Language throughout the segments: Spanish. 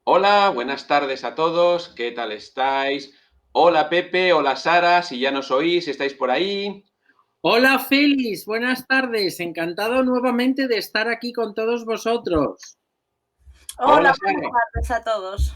Hola, buenas tardes a todos, ¿qué tal estáis? Hola Pepe, hola Sara, si ya nos oís, si estáis por ahí. Hola Félix, buenas tardes. Encantado nuevamente de estar aquí con todos vosotros. Hola Hola, buenas Sara. tardes a todos.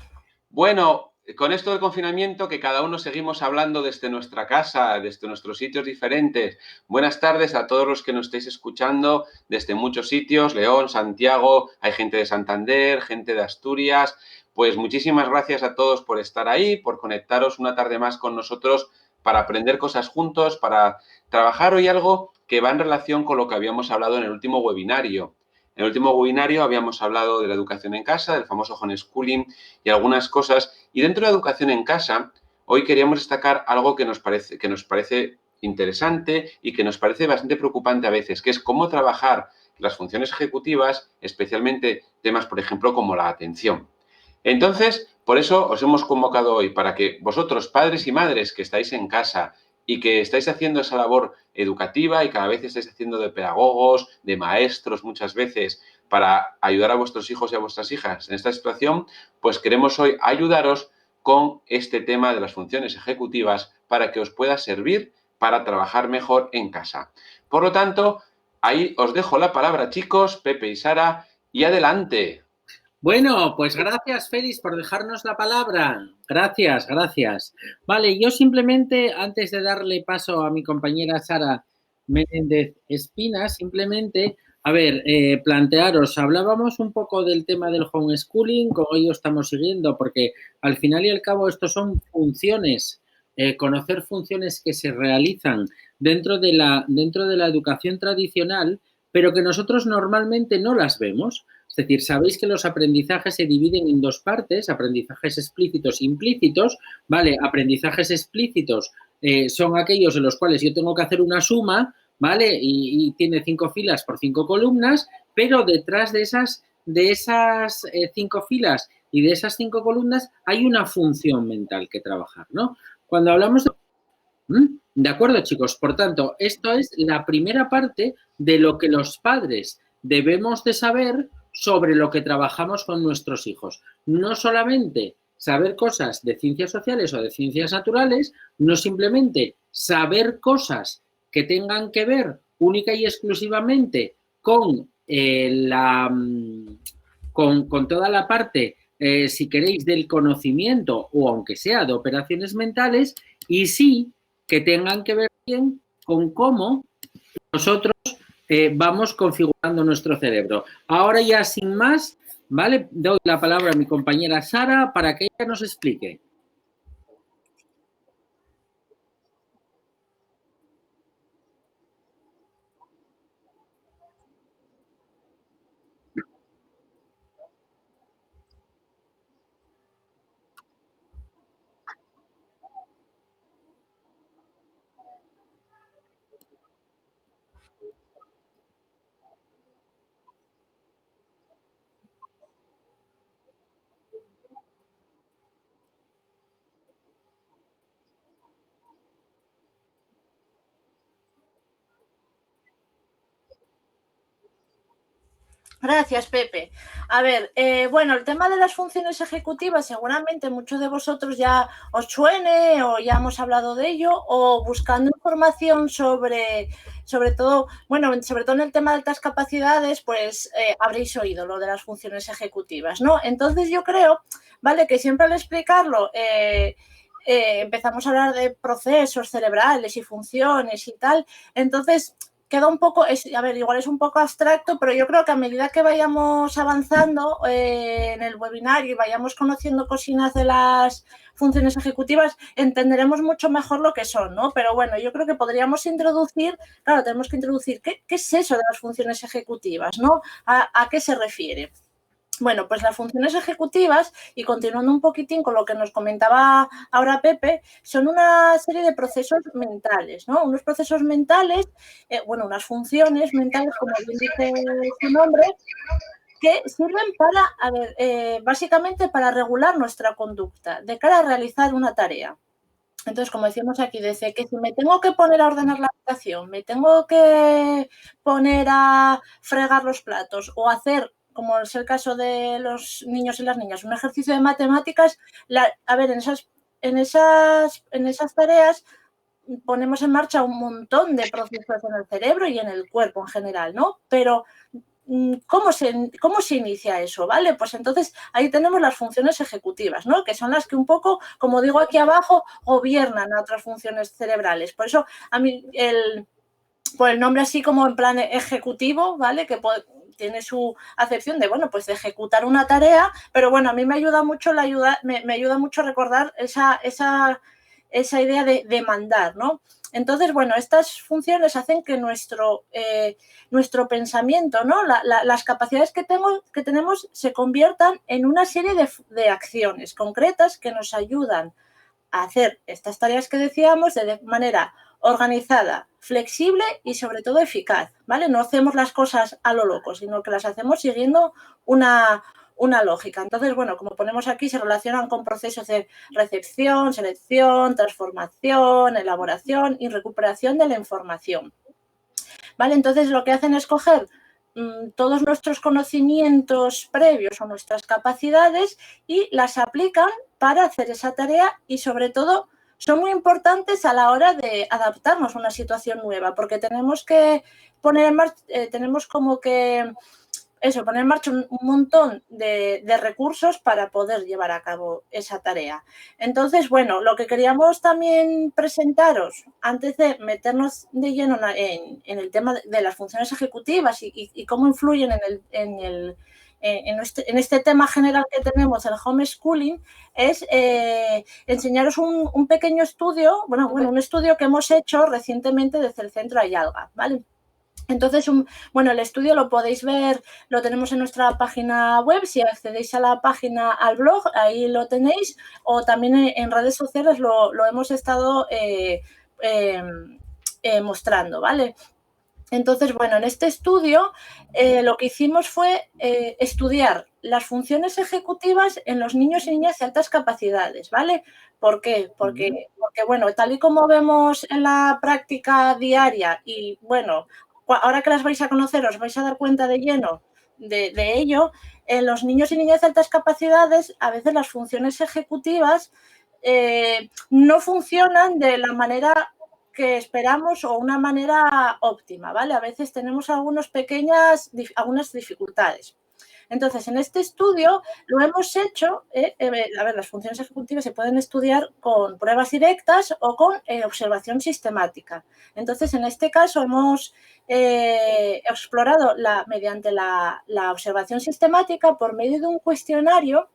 Bueno, con esto del confinamiento, que cada uno seguimos hablando desde nuestra casa, desde nuestros sitios diferentes. Buenas tardes a todos los que nos estáis escuchando desde muchos sitios, León, Santiago, hay gente de Santander, gente de Asturias. Pues muchísimas gracias a todos por estar ahí, por conectaros una tarde más con nosotros para aprender cosas juntos, para trabajar hoy algo que va en relación con lo que habíamos hablado en el último webinario. En el último webinario habíamos hablado de la educación en casa, del famoso homeschooling y algunas cosas. Y dentro de la educación en casa, hoy queríamos destacar algo que nos parece interesante y que nos parece bastante preocupante a veces, que es cómo trabajar las funciones ejecutivas, especialmente temas, por ejemplo, como la atención. Entonces, por eso os hemos convocado hoy, para que vosotros, padres y madres que estáis en casa y que estáis haciendo esa labor educativa y cada vez estáis haciendo de pedagogos, de maestros muchas veces, para ayudar a vuestros hijos y a vuestras hijas en esta situación, pues queremos hoy ayudaros con este tema de las funciones ejecutivas para que os pueda servir para trabajar mejor en casa. Por lo tanto, ahí os dejo la palabra, chicos, Pepe y Sara, y adelante. Bueno, pues gracias Félix por dejarnos la palabra. Gracias, gracias. Vale, yo simplemente, antes de darle paso a mi compañera Sara Menéndez Espina, simplemente, a ver, plantearos, hablábamos un poco del tema del homeschooling, como hoy lo estamos siguiendo, porque al final y al cabo estos son funciones, conocer funciones que se realizan dentro de la educación tradicional, pero que nosotros normalmente no las vemos. Es decir, sabéis que los aprendizajes se dividen en dos partes, aprendizajes explícitos e implícitos, ¿vale? Aprendizajes explícitos son aquellos en los cuales yo tengo que hacer una suma, ¿vale? Y tiene 5 filas por 5 columnas, pero detrás de esas 5 filas y de esas 5 columnas hay una función mental que trabajar, ¿no? Cuando hablamos de... ¿De acuerdo, chicos? Por tanto, esto es la primera parte de lo que los padres debemos de saber sobre lo que trabajamos con nuestros hijos. No solamente saber cosas de ciencias sociales o de ciencias naturales, no simplemente saber cosas que tengan que ver única y exclusivamente con, con toda la parte, si queréis, del conocimiento o aunque sea de operaciones mentales, y sí que tengan que ver bien con cómo nosotros vamos configurando nuestro cerebro. Ahora ya sin más, ¿vale? Doy la palabra a mi compañera Sara para que ella nos explique. Gracias, Pepe. A ver, bueno, el tema de las funciones ejecutivas, seguramente muchos de vosotros ya os suene o ya hemos hablado de ello, o buscando información sobre todo, bueno, sobre todo en el tema de altas capacidades, pues habréis oído lo de las funciones ejecutivas, ¿no? Entonces yo creo, ¿vale? Que siempre al explicarlo, empezamos a hablar de procesos cerebrales y funciones y tal, entonces queda un poco, a ver, igual es un poco abstracto, pero yo creo que a medida que vayamos avanzando en el webinario y vayamos conociendo cositas de las funciones ejecutivas, entenderemos mucho mejor lo que son, ¿no? Pero bueno, yo creo que podríamos introducir, claro, tenemos que introducir, ¿qué es eso de las funciones ejecutivas, ¿no? ¿A qué se refiere? Bueno, pues las funciones ejecutivas, y continuando un poquitín con lo que nos comentaba ahora Pepe, son una serie de procesos mentales, ¿no? Unos procesos mentales, bueno, unas funciones mentales, como bien dice su nombre, que sirven para, a ver, básicamente para regular nuestra conducta de cara a realizar una tarea. Entonces, como decíamos aquí, desde que si me tengo que poner a ordenar la habitación, me tengo que poner a fregar los platos o hacer como es el caso de los niños y las niñas, un ejercicio de matemáticas, a ver, en esas tareas ponemos en marcha un montón de procesos en el cerebro y en el cuerpo en general, ¿no? Pero ¿cómo se inicia eso? ¿Vale? Pues entonces ahí tenemos las funciones ejecutivas, ¿no? Que son las que un poco, como digo aquí abajo, gobiernan a otras funciones cerebrales. Por eso a mí por el nombre así como en plan ejecutivo, ¿vale? Que tiene su acepción de, bueno, pues de ejecutar una tarea, pero bueno, a mí me ayuda mucho me ayuda mucho recordar esa idea de mandar, ¿no? Entonces, bueno, estas funciones hacen que nuestro pensamiento, ¿no? Las capacidades que tenemos se conviertan en una serie de acciones concretas que nos ayudan a hacer estas tareas que decíamos de manera organizada, flexible y sobre todo eficaz, ¿vale? No hacemos las cosas a lo loco, sino que las hacemos siguiendo una lógica. Entonces, bueno, como ponemos aquí, se relacionan con procesos de recepción, selección, transformación, elaboración y recuperación de la información. ¿Vale? Entonces, lo que hacen es coger todos nuestros conocimientos previos o nuestras capacidades y las aplican para hacer esa tarea y, sobre todo, son muy importantes a la hora de adaptarnos a una situación nueva, porque tenemos que poner en marcha, poner en marcha un montón de recursos para poder llevar a cabo esa tarea. Entonces, bueno, lo que queríamos también presentaros, antes de meternos de lleno en el tema de las funciones ejecutivas y cómo influyen en este tema general que tenemos, el homeschooling, es enseñaros un pequeño estudio, un estudio que hemos hecho recientemente desde el Centro Ayalga, ¿vale? Entonces, el estudio lo podéis ver, lo tenemos en nuestra página web, si accedéis a la página, al blog, ahí lo tenéis, o también en redes sociales lo hemos estado mostrando, ¿vale? Entonces, bueno, en este estudio lo que hicimos fue estudiar las funciones ejecutivas en los niños y niñas de altas capacidades, ¿vale? ¿Por qué? Porque, bueno, tal y como vemos en la práctica diaria y, bueno, ahora que las vais a conocer, os vais a dar cuenta de lleno de ello, en los niños y niñas de altas capacidades, a veces las funciones ejecutivas no funcionan de la manera que esperamos o una manera óptima, ¿vale? A veces tenemos algunas dificultades. Entonces, en este estudio lo hemos hecho, a ver, las funciones ejecutivas se pueden estudiar con pruebas directas o con observación sistemática. Entonces, en este caso hemos explorado mediante la observación sistemática por medio de un cuestionario,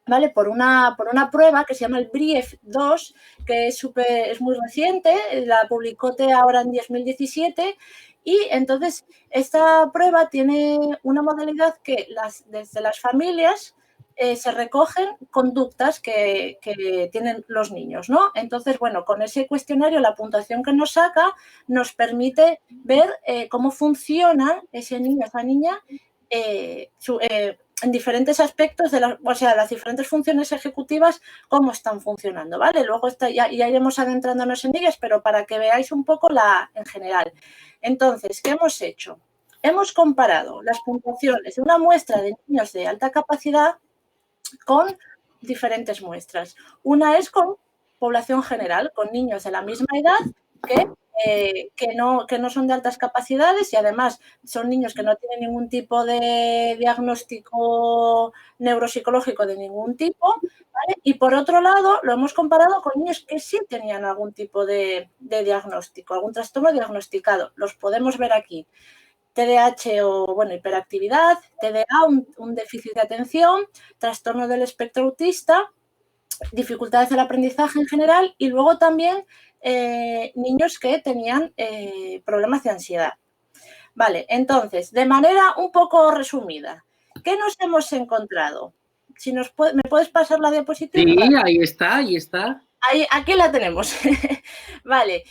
¿vale? Por una prueba que se llama el BRIEF-2, que es muy reciente, la publicó TEA ahora en 2017, y entonces esta prueba tiene una modalidad que desde las familias se recogen conductas que tienen los niños, ¿no? Entonces, bueno, con ese cuestionario, la puntuación que nos saca nos permite ver cómo funciona ese niño, esa niña, en diferentes aspectos las diferentes funciones ejecutivas, cómo están funcionando, ¿vale? Luego ya iremos adentrándonos en ellas, pero para que veáis un poco en general. Entonces, ¿qué hemos hecho? Hemos comparado las puntuaciones de una muestra de niños de alta capacidad con diferentes muestras. Una es con población general, con niños de la misma edad que no son de altas capacidades y además son niños que no tienen ningún tipo de diagnóstico neuropsicológico de ningún tipo, ¿vale? Y por otro lado lo hemos comparado con niños que sí tenían algún tipo de diagnóstico, algún trastorno diagnosticado. Los podemos ver aquí. TDAH o, hiperactividad, TDA, un déficit de atención, trastorno del espectro autista, dificultades del aprendizaje en general y luego también niños que tenían problemas de ansiedad. Vale, entonces, de manera un poco resumida, ¿qué nos hemos encontrado? ¿Me puedes pasar la diapositiva? Sí, ahí está. Aquí la tenemos. Vale.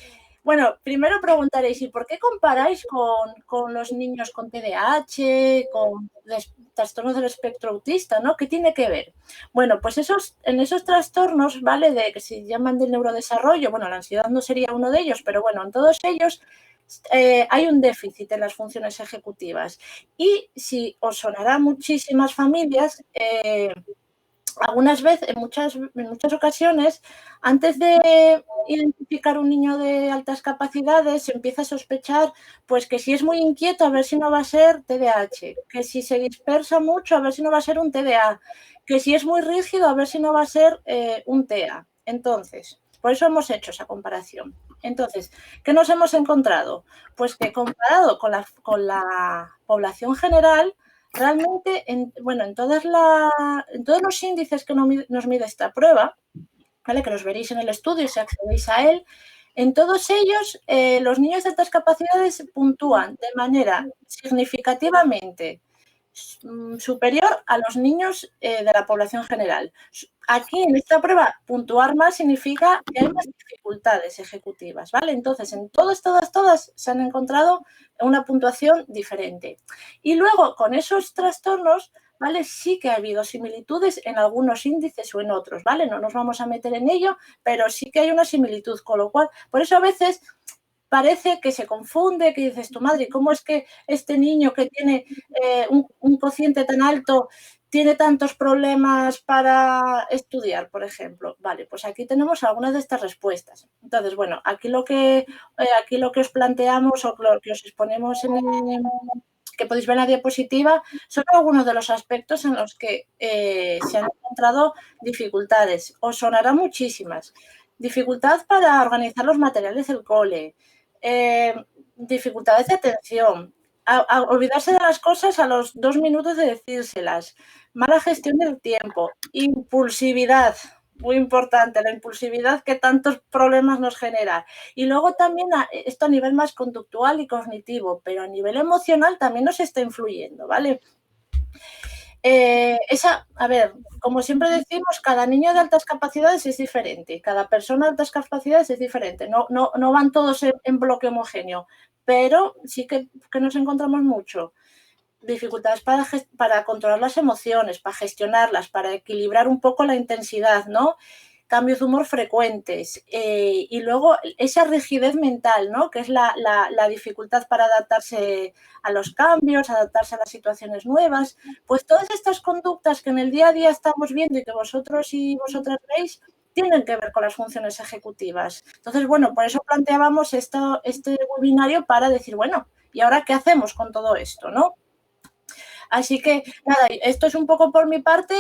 Bueno, primero preguntaréis, ¿y por qué comparáis con los niños con TDAH, con trastornos del espectro autista, ¿no? ¿Qué tiene que ver? Bueno, pues en esos trastornos, ¿vale? Que se llaman del neurodesarrollo, bueno, la ansiedad no sería uno de ellos, pero bueno, en todos ellos hay un déficit en las funciones ejecutivas. Y si os sonará muchísimas familias, algunas veces, en muchas ocasiones, antes de identificar un niño de altas capacidades, se empieza a sospechar pues que si es muy inquieto, a ver si no va a ser TDAH, que si se dispersa mucho, a ver si no va a ser un TDA, que si es muy rígido, a ver si no va a ser un TEA. Entonces, por eso hemos hecho esa comparación. Entonces, ¿qué nos hemos encontrado? Pues que comparado con la población general, realmente, en todos los índices que nos mide esta prueba, ¿vale?, que los veréis en el estudio si accedéis a él, en todos ellos los niños de altas capacidades puntúan de manera significativamente superior a los niños de la población general. Aquí, en esta prueba, puntuar más significa que hay más dificultades ejecutivas, ¿vale? Entonces, en todas se han encontrado una puntuación diferente. Y luego, con esos trastornos, ¿vale?, sí que ha habido similitudes en algunos índices o en otros, ¿vale? No nos vamos a meter en ello, pero sí que hay una similitud, con lo cual, por eso a veces parece que se confunde, que dices, tu madre, ¿cómo es que este niño que tiene un cociente tan alto tiene tantos problemas para estudiar, por ejemplo? Vale, pues aquí tenemos algunas de estas respuestas. Entonces, bueno, aquí lo que os planteamos o lo que os exponemos que podéis ver en la diapositiva son algunos de los aspectos en los que se han encontrado dificultades. Os sonarán muchísimas. Dificultad para organizar los materiales del cole, dificultades de atención, a olvidarse de las cosas a los 2 minutos de decírselas, mala gestión del tiempo, impulsividad, muy importante, la impulsividad que tantos problemas nos genera. Y luego también esto a nivel más conductual y cognitivo, pero a nivel emocional también nos está influyendo, ¿vale? A ver, como siempre decimos, cada niño de altas capacidades es diferente, cada persona de altas capacidades es diferente, no van todos en bloque homogéneo, pero sí que nos encontramos mucho. Dificultades para controlar las emociones, para gestionarlas, para equilibrar un poco la intensidad, ¿no? Cambios de humor frecuentes y luego esa rigidez mental, ¿no?, que es la dificultad para adaptarse a los cambios, adaptarse a las situaciones nuevas. Pues todas estas conductas que en el día a día estamos viendo y que vosotros y vosotras veis tienen que ver con las funciones ejecutivas. Entonces, bueno, por eso planteábamos este webinario para decir, bueno, ¿y ahora qué hacemos con todo esto, no? Así que, nada, esto es un poco por mi parte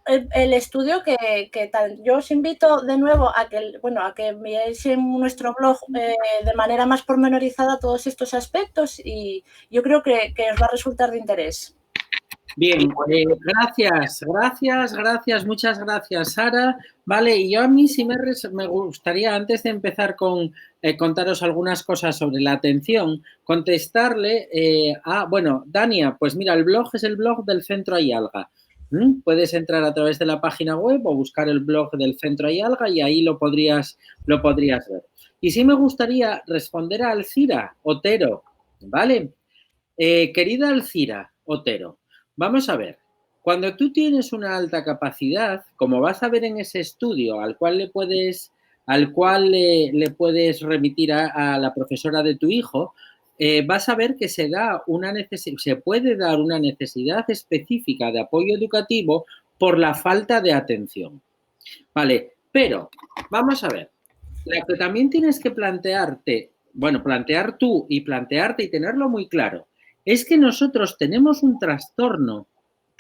el estudio que tal. Yo os invito de nuevo a que veáis en nuestro blog de manera más pormenorizada todos estos aspectos y yo creo que os va a resultar de interés. Bien, muchas gracias, Sara. Vale, y yo a mí sí me gustaría, antes de empezar con contaros algunas cosas sobre la atención, contestarle bueno, Dania, pues mira, el blog es el blog del Centro Ayalga. Puedes entrar a través de la página web o buscar el blog del Centro Ayalga y ahí lo podrías ver. Y sí me gustaría responder a Alcira Otero, ¿vale? Querida Alcira Otero, vamos a ver, cuando tú tienes una alta capacidad, como vas a ver en ese estudio al cual le puedes remitir a la profesora de tu hijo, vas a ver que se puede dar una necesidad específica de apoyo educativo por la falta de atención. Vale, pero vamos a ver, lo que también tienes que plantear tú y plantearte y tenerlo muy claro, es que nosotros tenemos un trastorno.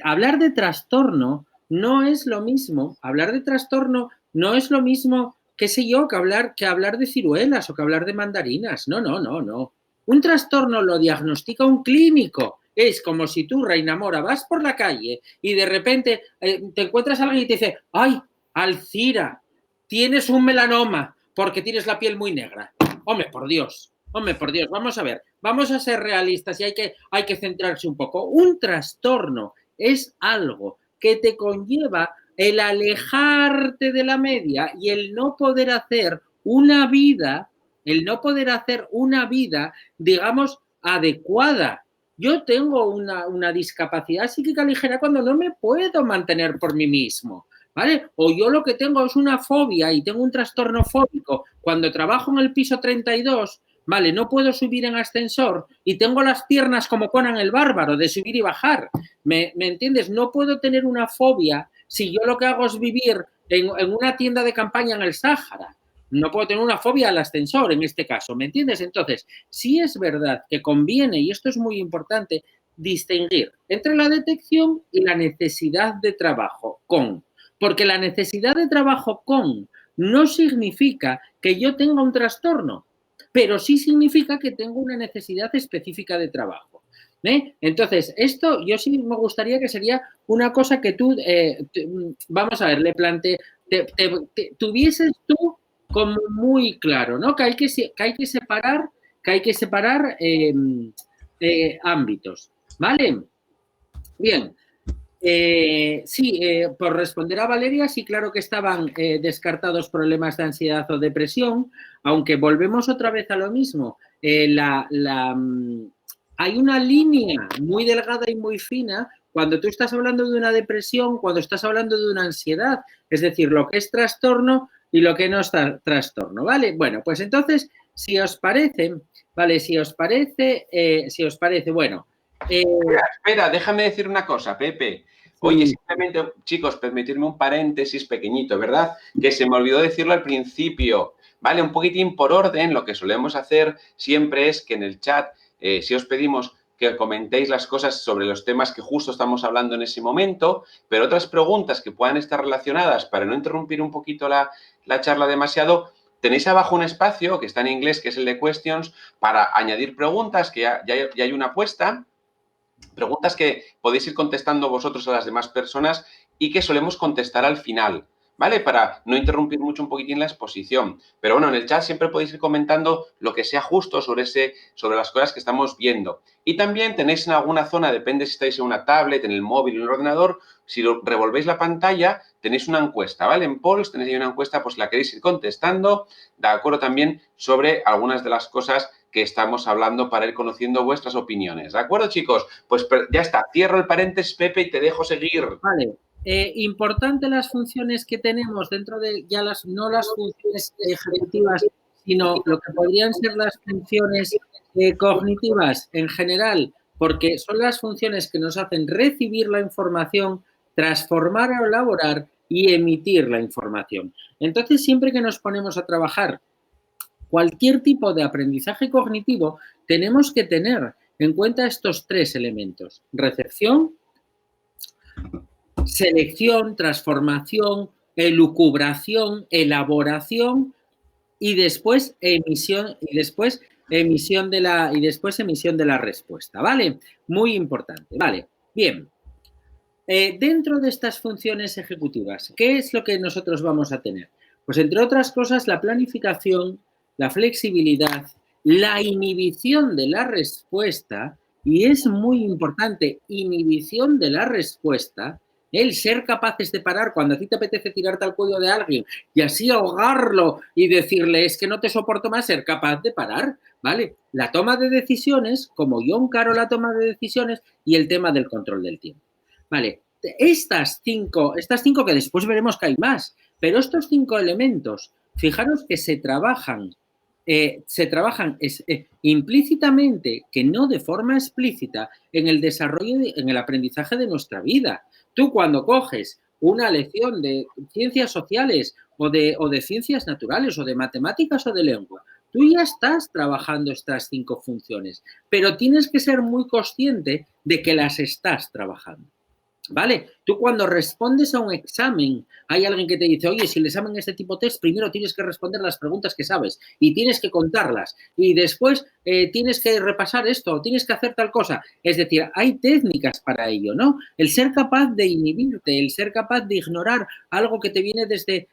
Hablar de trastorno no es lo mismo. Hablar de trastorno no es lo mismo, qué sé yo, que hablar de ciruelas o que hablar de mandarinas. No. Un trastorno lo diagnostica un clínico. Es como si tú, Reina Mora, vas por la calle y de repente te encuentras a alguien y te dice, ¡ay, Alcira, tienes un melanoma porque tienes la piel muy negra! Hombre, por Dios, vamos a ver, vamos a ser realistas y hay que centrarse un poco. Un trastorno es algo que te conlleva el alejarte de la media y el no poder hacer una vida, digamos, adecuada. Yo tengo una discapacidad psíquica ligera cuando no me puedo mantener por mí mismo, ¿vale? O yo lo que tengo es una fobia y tengo un trastorno fóbico cuando trabajo en el piso 32 Vale, no puedo subir en ascensor y tengo las piernas como Conan el Bárbaro de subir y bajar. ¿Me entiendes? No puedo tener una fobia si yo lo que hago es vivir en una tienda de campaña en el Sáhara. No puedo tener una fobia al ascensor en este caso, ¿me entiendes? Entonces, sí es verdad que conviene, y esto es muy importante, distinguir entre la detección y la necesidad de trabajo con. Porque la necesidad de trabajo con no significa que yo tenga un trastorno, pero sí significa que tengo una necesidad específica de trabajo. Entonces, esto yo sí me gustaría que sería una cosa que tú, vamos a ver, le tuvieses tú como muy claro, ¿no? Que hay que separar ámbitos, ¿vale? Bien. Sí, por responder a Valeria, sí, claro que estaban descartados problemas de ansiedad o depresión, aunque volvemos otra vez a lo mismo. Hay una línea muy delgada y muy fina cuando tú estás hablando de una depresión, cuando estás hablando de una ansiedad, es decir, lo que es trastorno y lo que no es trastorno, ¿vale? Bueno, pues entonces, si os parece, ¿vale? Si os parece, bueno. Espera, déjame decir una cosa, Pepe. Oye, simplemente, chicos, permitirme un paréntesis pequeñito, ¿verdad? Que se me olvidó decirlo al principio, ¿vale? Un poquitín por orden, lo que solemos hacer siempre es que en el chat, si os pedimos que comentéis las cosas sobre los temas que justo estamos hablando en ese momento, pero otras preguntas que puedan estar relacionadas para no interrumpir un poquito la charla demasiado, tenéis abajo un espacio que está en inglés, que es el de questions, para añadir preguntas, que ya hay una puesta. Preguntas que podéis ir contestando vosotros a las demás personas y que solemos contestar al final, ¿vale? Para no interrumpir mucho un poquitín la exposición. Pero bueno, en el chat siempre podéis ir comentando lo que sea justo sobre las cosas que estamos viendo. Y también tenéis en alguna zona, depende si estáis en una tablet, en el móvil, en el ordenador, si revolvéis la pantalla, tenéis una encuesta, ¿vale? En polls tenéis ahí una encuesta, pues la queréis ir contestando, de acuerdo también sobre algunas de las cosas que estamos hablando para ir conociendo vuestras opiniones. ¿De acuerdo, chicos? Pues ya está. Cierro el paréntesis, Pepe, y te dejo seguir. Vale. Importante las funciones que tenemos dentro de no las funciones ejecutivas, sino lo que podrían ser las funciones cognitivas en general, porque son las funciones que nos hacen recibir la información, transformar o elaborar y emitir la información. Entonces, siempre que nos ponemos a trabajar cualquier tipo de aprendizaje cognitivo, tenemos que tener en cuenta estos tres elementos: recepción, selección, transformación, elucubración, elaboración y después emisión de la respuesta, ¿vale? Muy importante, ¿vale? Bien. Dentro de estas funciones ejecutivas, ¿qué es lo que nosotros vamos a tener? Pues, entre otras cosas, la planificación, la flexibilidad, la inhibición de la respuesta, y es muy importante, inhibición de la respuesta, el ser capaces de parar cuando a ti te apetece tirarte al cuello de alguien y así ahogarlo y decirle, es que no te soporto más, ser capaz de parar, ¿vale? La toma de decisiones, como yo encaro la toma de decisiones, y el tema del control del tiempo. Vale, estas cinco que después veremos que hay más, pero estos 5 elementos, fijaros que se trabajan implícitamente, que no de forma explícita, en el desarrollo, en el aprendizaje de nuestra vida. Tú, cuando coges una lección de ciencias sociales o de ciencias naturales o de matemáticas o de lengua, tú ya estás trabajando estas 5 funciones, pero tienes que ser muy consciente de que las estás trabajando. ¿Vale? Tú, cuando respondes a un examen, hay alguien que te dice, oye, si el examen es este tipo test, primero tienes que responder las preguntas que sabes y tienes que contarlas y después tienes que repasar esto, tienes que hacer tal cosa. Es decir, hay técnicas para ello, ¿no? El ser capaz de inhibirte, el ser capaz de ignorar algo que te viene desde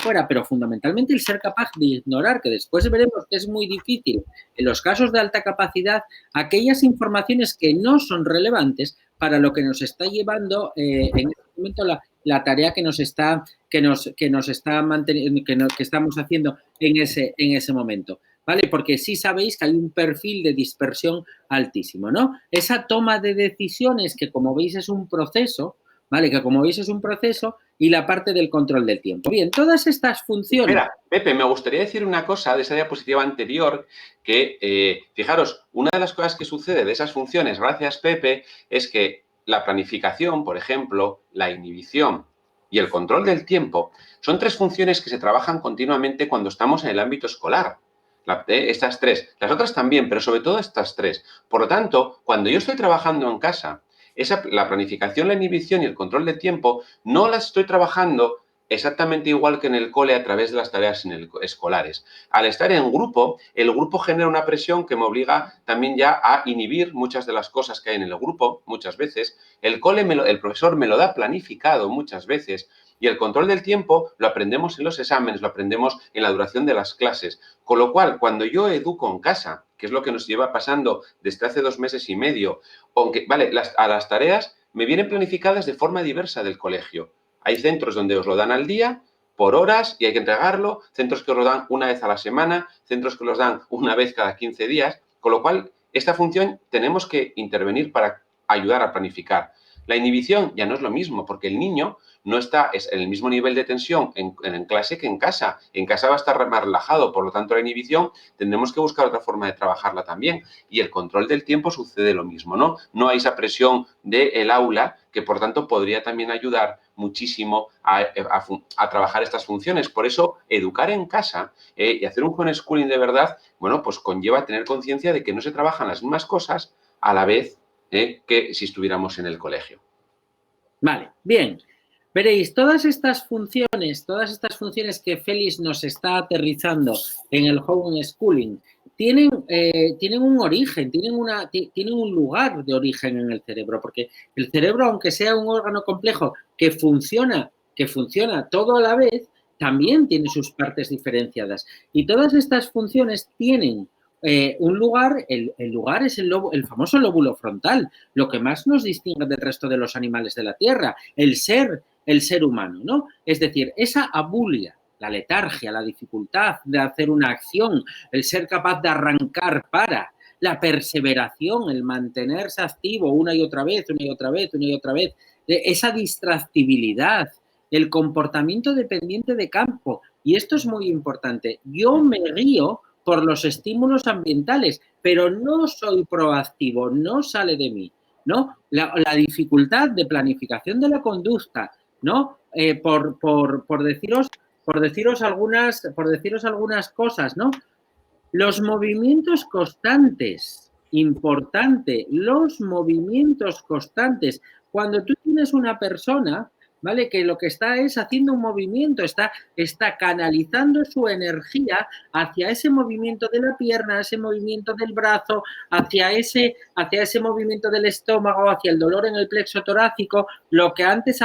fuera, pero fundamentalmente el ser capaz de ignorar, que después veremos que es muy difícil en los casos de alta capacidad, aquellas informaciones que no son relevantes para lo que nos está llevando en este momento la tarea que estamos haciendo en ese momento, ¿vale? Porque sí sabéis que hay un perfil de dispersión altísimo, ¿no? Esa toma de decisiones, que como veis es un proceso, ¿vale? Que como veis es un proceso, y la parte del control del tiempo. Bien, todas estas funciones... Espera, Pepe, me gustaría decir una cosa de esa diapositiva anterior que, fijaros, una de las cosas que sucede de esas funciones, gracias Pepe, es que la planificación, por ejemplo, la inhibición y el control del tiempo son 3 funciones que se trabajan continuamente cuando estamos en el ámbito escolar. Estas 3. Las otras también, pero sobre todo estas 3. Por lo tanto, cuando yo estoy trabajando en casa, la planificación, la inhibición y el control del tiempo no las estoy trabajando exactamente igual que en el cole a través de las tareas escolares. Al estar en grupo, el grupo genera una presión que me obliga también ya a inhibir muchas de las cosas que hay en el grupo, muchas veces. El profesor me lo da planificado muchas veces y el control del tiempo lo aprendemos en los exámenes, lo aprendemos en la duración de las clases. Con lo cual, cuando yo educo en casa, que es lo que nos lleva pasando desde hace 2 meses y medio, aunque, vale, a las tareas me vienen planificadas de forma diversa del colegio. Hay centros donde os lo dan al día, por horas, y hay que entregarlo, centros que os lo dan una vez a la semana, centros que los dan una vez cada 15 días, con lo cual esta función tenemos que intervenir para ayudar a planificar. La inhibición ya no es lo mismo, porque el niño no está en el mismo nivel de tensión en clase que en casa. En casa va a estar más relajado, por lo tanto la inhibición tendremos que buscar otra forma de trabajarla también. Y el control del tiempo sucede lo mismo, ¿no? No hay esa presión del aula que, por tanto, podría también ayudar muchísimo a trabajar estas funciones. Por eso, educar en casa y hacer un homeschooling de verdad, bueno, pues conlleva tener conciencia de que no se trabajan las mismas cosas a la vez que si estuviéramos en el colegio. Vale, bien. Veréis, todas estas funciones que Félix nos está aterrizando en el homeschooling tienen un origen, tienen un lugar de origen en el cerebro, porque el cerebro, aunque sea un órgano complejo que funciona todo a la vez, también tiene sus partes diferenciadas. Y todas estas funciones tienen un lugar, el lugar es el famoso lóbulo frontal, lo que más nos distingue del resto de los animales de la Tierra, el ser humano, ¿no? Es decir, esa abulia, la letargia, la dificultad de hacer una acción, el ser capaz de arrancar la perseveración, el mantenerse activo una y otra vez, esa distractibilidad, el comportamiento dependiente de campo. Y esto es muy importante. Yo me guío por los estímulos ambientales, pero no soy proactivo, no sale de mí, ¿no? La dificultad de planificación de la conducta, ¿no? Por deciros algunas cosas, ¿no? Los movimientos constantes, importante, los movimientos constantes. Cuando tú tienes una persona, ¿vale? Que lo que está es haciendo un movimiento, está canalizando su energía hacia ese movimiento de la pierna, ese movimiento del brazo, hacia ese movimiento del estómago, hacia el dolor en el plexo torácico, lo que antes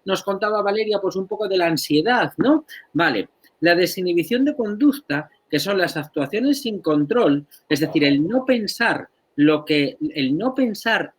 nos contaba Valeria, pues un poco de la ansiedad, ¿no? Vale, la desinhibición de conducta, que son las actuaciones sin control, es decir, el no pensar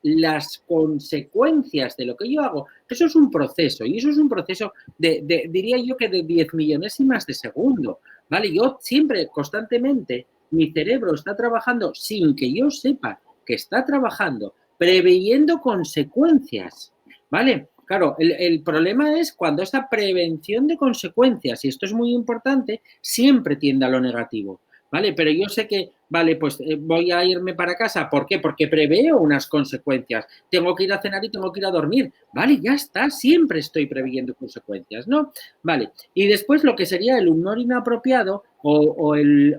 las consecuencias de lo que yo hago, eso es un proceso, y eso es un proceso diría yo que de 10 millonésimas de segundo, ¿vale? Yo siempre, constantemente, mi cerebro está trabajando sin que yo sepa que está trabajando, preveyendo consecuencias, ¿vale? Claro, el problema es cuando esa prevención de consecuencias, y esto es muy importante, siempre tiende a lo negativo, ¿vale? Pero yo sé que, vale, pues voy a irme para casa. ¿Por qué? Porque preveo unas consecuencias. Tengo que ir a cenar y tengo que ir a dormir. Vale, ya está, siempre estoy preveyendo consecuencias, ¿no? Vale, y después lo que sería el humor inapropiado o el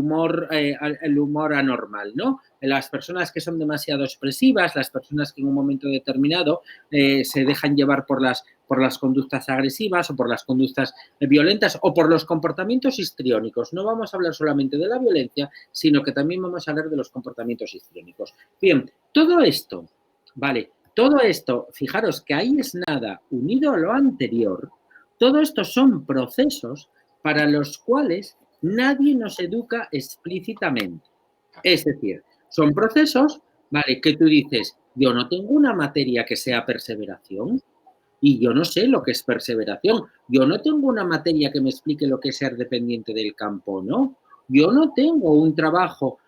humor anormal, ¿no? Las personas que son demasiado expresivas, las personas que en un momento determinado se dejan llevar por las conductas agresivas o por las conductas violentas o por los comportamientos histriónicos. No vamos a hablar solamente de la violencia, sino que también vamos a hablar de los comportamientos histriónicos. Bien, todo esto, ¿vale? Todo esto, fijaros que ahí es nada unido a lo anterior, todo esto son procesos para los cuales nadie nos educa explícitamente. Es decir, son procesos, ¿vale? Que tú dices, yo no tengo una materia que sea perseveración y yo no sé lo que es perseveración. Yo no tengo una materia que me explique lo que es ser dependiente del campo, ¿no? Yo no tengo un trabajo,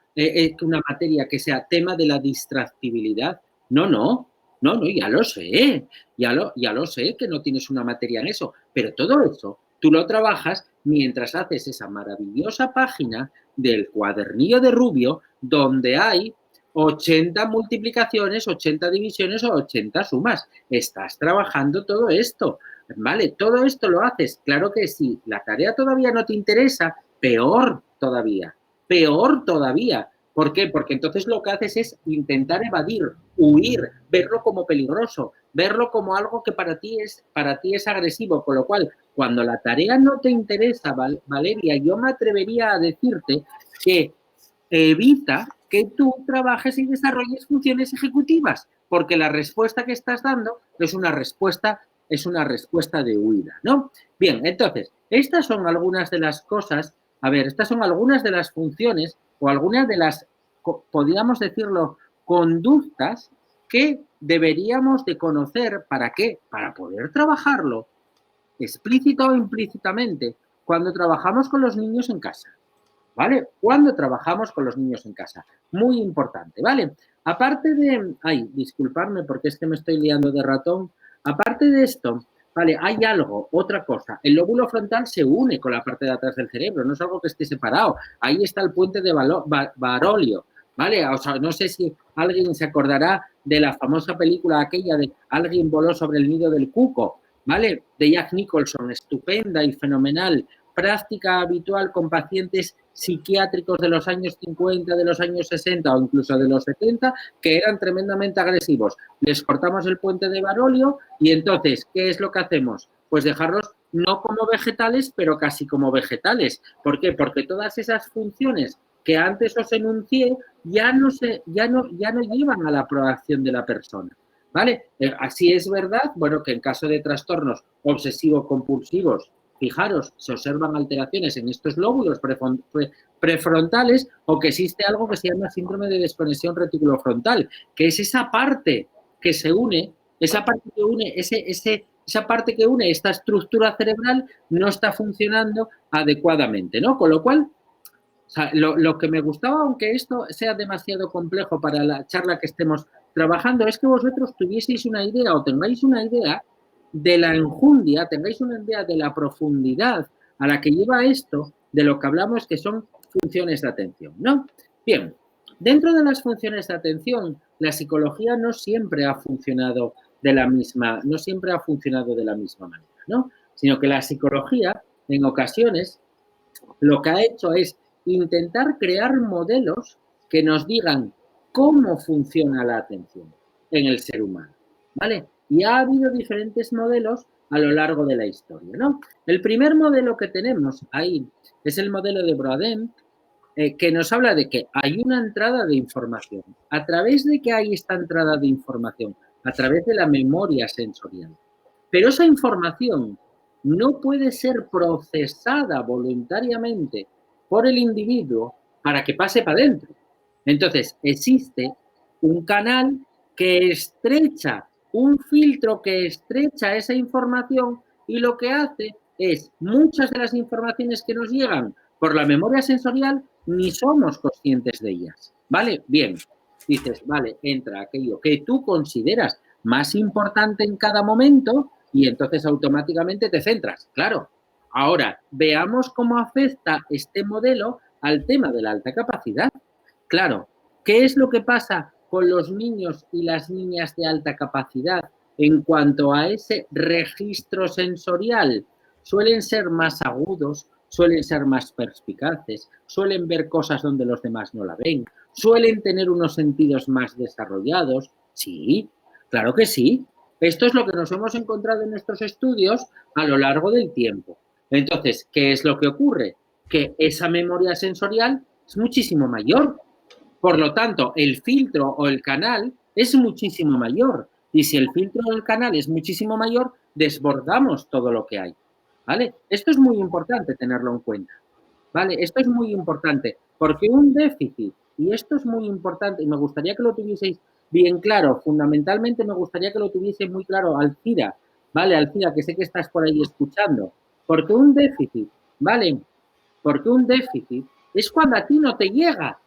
una materia que sea tema de la distractibilidad. No. No, ya lo sé, ya lo sé que no tienes una materia en eso, pero todo eso tú lo trabajas mientras haces esa maravillosa página del cuadernillo de Rubio donde hay 80 multiplicaciones, 80 divisiones o 80 sumas. Estás trabajando todo esto, ¿vale? Todo esto lo haces. Claro que si la tarea todavía no te interesa, peor todavía, peor todavía. ¿Por qué? Porque entonces lo que haces es intentar evadir, huir, verlo como peligroso, verlo como algo que para ti es agresivo, con lo cual, cuando la tarea no te interesa, Valeria, yo me atrevería a decirte que evita que tú trabajes y desarrolles funciones ejecutivas, porque la respuesta que estás dando es una respuesta de huida, ¿no? Bien, entonces, estas son algunas de las cosas, estas son algunas de las funciones o algunas de las, podríamos decirlo, conductas que deberíamos de conocer. ¿Para qué? Para poder trabajarlo explícita o implícitamente cuando trabajamos con los niños en casa, ¿vale? Cuando trabajamos con los niños en casa. Muy importante, ¿vale? Aparte de... Ay, disculpadme porque es que me estoy liando de ratón. Aparte de esto, ¿vale? Hay algo, otra cosa. El lóbulo frontal se une con la parte de atrás del cerebro, no es algo que esté separado. Ahí está el puente de Barolio, ¿vale? O sea, no sé si alguien se acordará de la famosa película aquella de Alguien voló sobre el nido del cuco, ¿vale? De Jack Nicholson, estupenda y fenomenal. Práctica habitual con pacientes psiquiátricos de los años 50, de los años 60 o incluso de los 70, que eran tremendamente agresivos. Les cortamos el puente de Barolio y entonces, ¿qué es lo que hacemos? Pues dejarlos no como vegetales, pero casi como vegetales. ¿Por qué? Porque todas esas funciones que antes os enuncié ya no llevan a la proacción de la persona, ¿vale? Así es verdad, bueno, que en caso de trastornos obsesivo-compulsivos, fijaros, se observan alteraciones en estos lóbulos prefrontales o que existe algo que se llama síndrome de desconexión reticulofrontal, que es esa parte que se une, esa parte que une esta estructura cerebral no está funcionando adecuadamente, ¿no? Con lo cual, o sea, lo que me gustaba, aunque esto sea demasiado complejo para la charla que estemos trabajando, es que vosotros tuvieseis una idea o tengáis una idea de la enjundia, tengáis una idea de la profundidad a la que lleva esto, de lo que hablamos que son funciones de atención, ¿no? Bien, dentro de las funciones de atención, la psicología no siempre ha funcionado de la misma manera, ¿no? Sino que la psicología, en ocasiones, lo que ha hecho es intentar crear modelos que nos digan cómo funciona la atención en el ser humano, ¿vale? Y ha habido diferentes modelos a lo largo de la historia, ¿no? El primer modelo que tenemos ahí es el modelo de Broadbent, que nos habla de que hay una entrada de información. ¿A través de qué hay esta entrada de información? A través de la memoria sensorial. Pero esa información no puede ser procesada voluntariamente por el individuo para que pase para adentro. Entonces, existe un canal que estrecha, un filtro que estrecha esa información y lo que hace es muchas de las informaciones que nos llegan por la memoria sensorial ni somos conscientes de ellas, ¿vale? Bien, dices, vale, entra aquello que tú consideras más importante en cada momento y entonces automáticamente te centras, claro. Ahora, veamos cómo afecta este modelo al tema de la alta capacidad. Claro, ¿qué es lo que pasa con los niños y las niñas de alta capacidad en cuanto a ese registro sensorial? Suelen ser más agudos, suelen ser más perspicaces, suelen ver cosas donde los demás no la ven, suelen tener unos sentidos más desarrollados. Sí, claro que sí. Esto es lo que nos hemos encontrado en nuestros estudios a lo largo del tiempo. Entonces, ¿qué es lo que ocurre? Que esa memoria sensorial es muchísimo mayor. Por lo tanto, el filtro o el canal es muchísimo mayor. Y si el filtro o el canal es muchísimo mayor, desbordamos todo lo que hay, ¿vale? Esto es muy importante tenerlo en cuenta, ¿vale? Esto es muy importante porque un déficit, y esto es muy importante y me gustaría que lo tuvieseis bien claro, fundamentalmente me gustaría que lo tuviese muy claro Alcira, ¿vale? Alcira, que sé que estás por ahí escuchando. Porque un déficit, ¿vale? Porque un déficit es cuando a ti no te llega.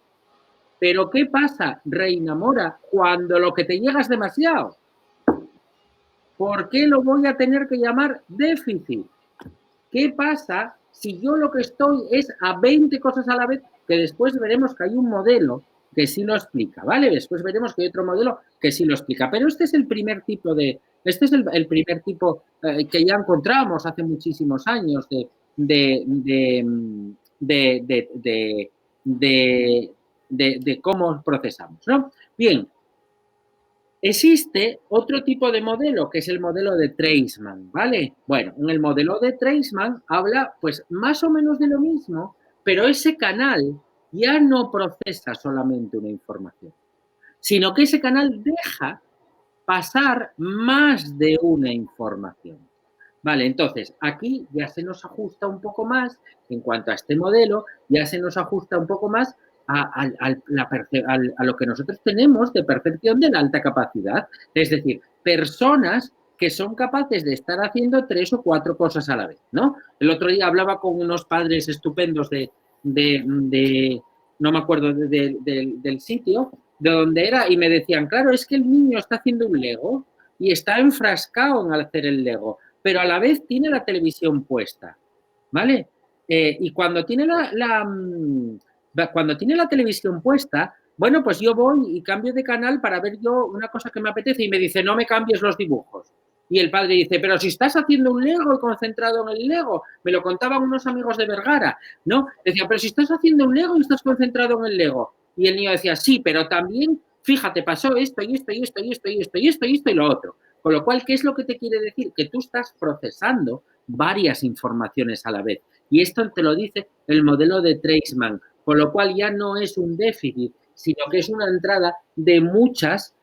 Pero ¿qué pasa, Reina Mora, cuando lo que te llega es demasiado? ¿Por qué lo voy a tener que llamar déficit? ¿Qué pasa si yo lo que estoy es a 20 cosas a la vez? Que después veremos que hay un modelo que sí lo explica, ¿vale? Después veremos que hay otro modelo que sí lo explica. Pero este es el primer tipo el primer tipo que ya encontramos hace muchísimos años de cómo procesamos, ¿no? Bien. Existe otro tipo de modelo, que es el modelo de Treisman, ¿vale? Bueno, en el modelo de Treisman habla, pues, más o menos de lo mismo, pero ese canal ya no procesa solamente una información, sino que ese canal deja pasar más de una información. Vale, entonces, aquí ya se nos ajusta un poco más, en cuanto a este modelo, ya se nos ajusta un poco más a lo que nosotros tenemos de percepción de la alta capacidad. Es decir, personas que son capaces de estar haciendo 3 o 4 cosas a la vez, ¿no? El otro día hablaba con unos padres estupendos no me acuerdo del sitio, de donde era, y me decían, claro, es que el niño está haciendo un Lego y está enfrascado en hacer el Lego, pero a la vez tiene la televisión puesta, ¿vale? Y cuando tiene cuando tiene la televisión puesta, bueno, pues yo voy y cambio de canal para ver yo una cosa que me apetece y me dice, no me cambies los dibujos. Y el padre dice, pero si estás haciendo un Lego y concentrado en el Lego, me lo contaban unos amigos de Vergara, ¿no? Decía, pero si estás haciendo un Lego y estás concentrado en el Lego. Y el niño decía, sí, pero también, fíjate, pasó esto y esto y esto y esto y esto y esto y esto y lo otro. Con lo cual, ¿qué es lo que te quiere decir? Que tú estás procesando varias informaciones a la vez. Y esto te lo dice el modelo de Treisman, con lo cual ya no es un déficit, sino que es una entrada de muchas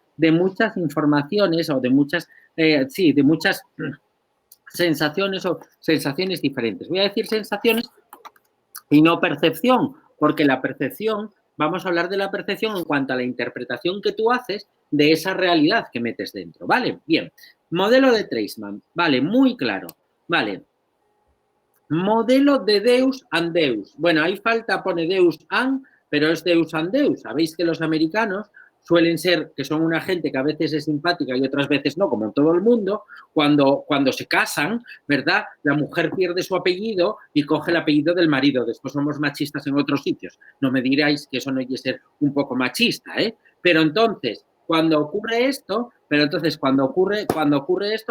informaciones o de muchas sensaciones o sensaciones diferentes. Voy a decir sensaciones y no percepción, porque la percepción, vamos a hablar de la percepción en cuanto a la interpretación que tú haces de esa realidad que metes dentro, ¿vale? Bien, modelo de Treisman, vale, muy claro, vale. Modelo de Deus and Deus. Bueno, ahí falta, pone Deus and, pero es Deus and Deus. Sabéis que los americanos suelen ser, que son una gente que a veces es simpática y otras veces no, como en todo el mundo, cuando se casan, ¿verdad? La mujer pierde su apellido y coge el apellido del marido. Después somos machistas en otros sitios. No me diráis que eso no hay que ser un poco machista, ¿eh? Pero entonces, cuando ocurre esto,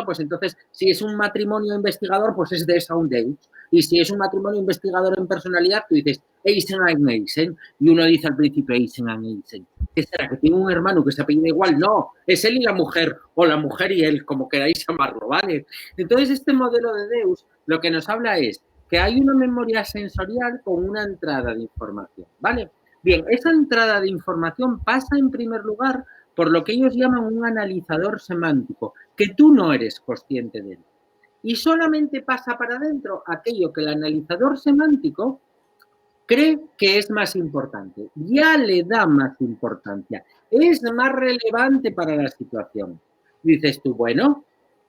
pues entonces, si es un matrimonio investigador, pues es Deus and Deus. Y si es un matrimonio investigador en personalidad, tú dices Eisen and Eisen, y uno dice al principio Eisen and Eisen. ¿Qué será? ¿Que tiene un hermano que se apellida igual? No, es él y la mujer, o la mujer y él, como queráis llamarlo, ¿vale? Entonces, este modelo de Deus lo que nos habla es que hay una memoria sensorial con una entrada de información, ¿vale? Bien, esa entrada de información pasa en primer lugar por lo que ellos llaman un analizador semántico, que tú no eres consciente de él. Y solamente pasa para adentro aquello que el analizador semántico cree que es más importante. Ya le da más importancia. Es más relevante para la situación. Dices tú, bueno,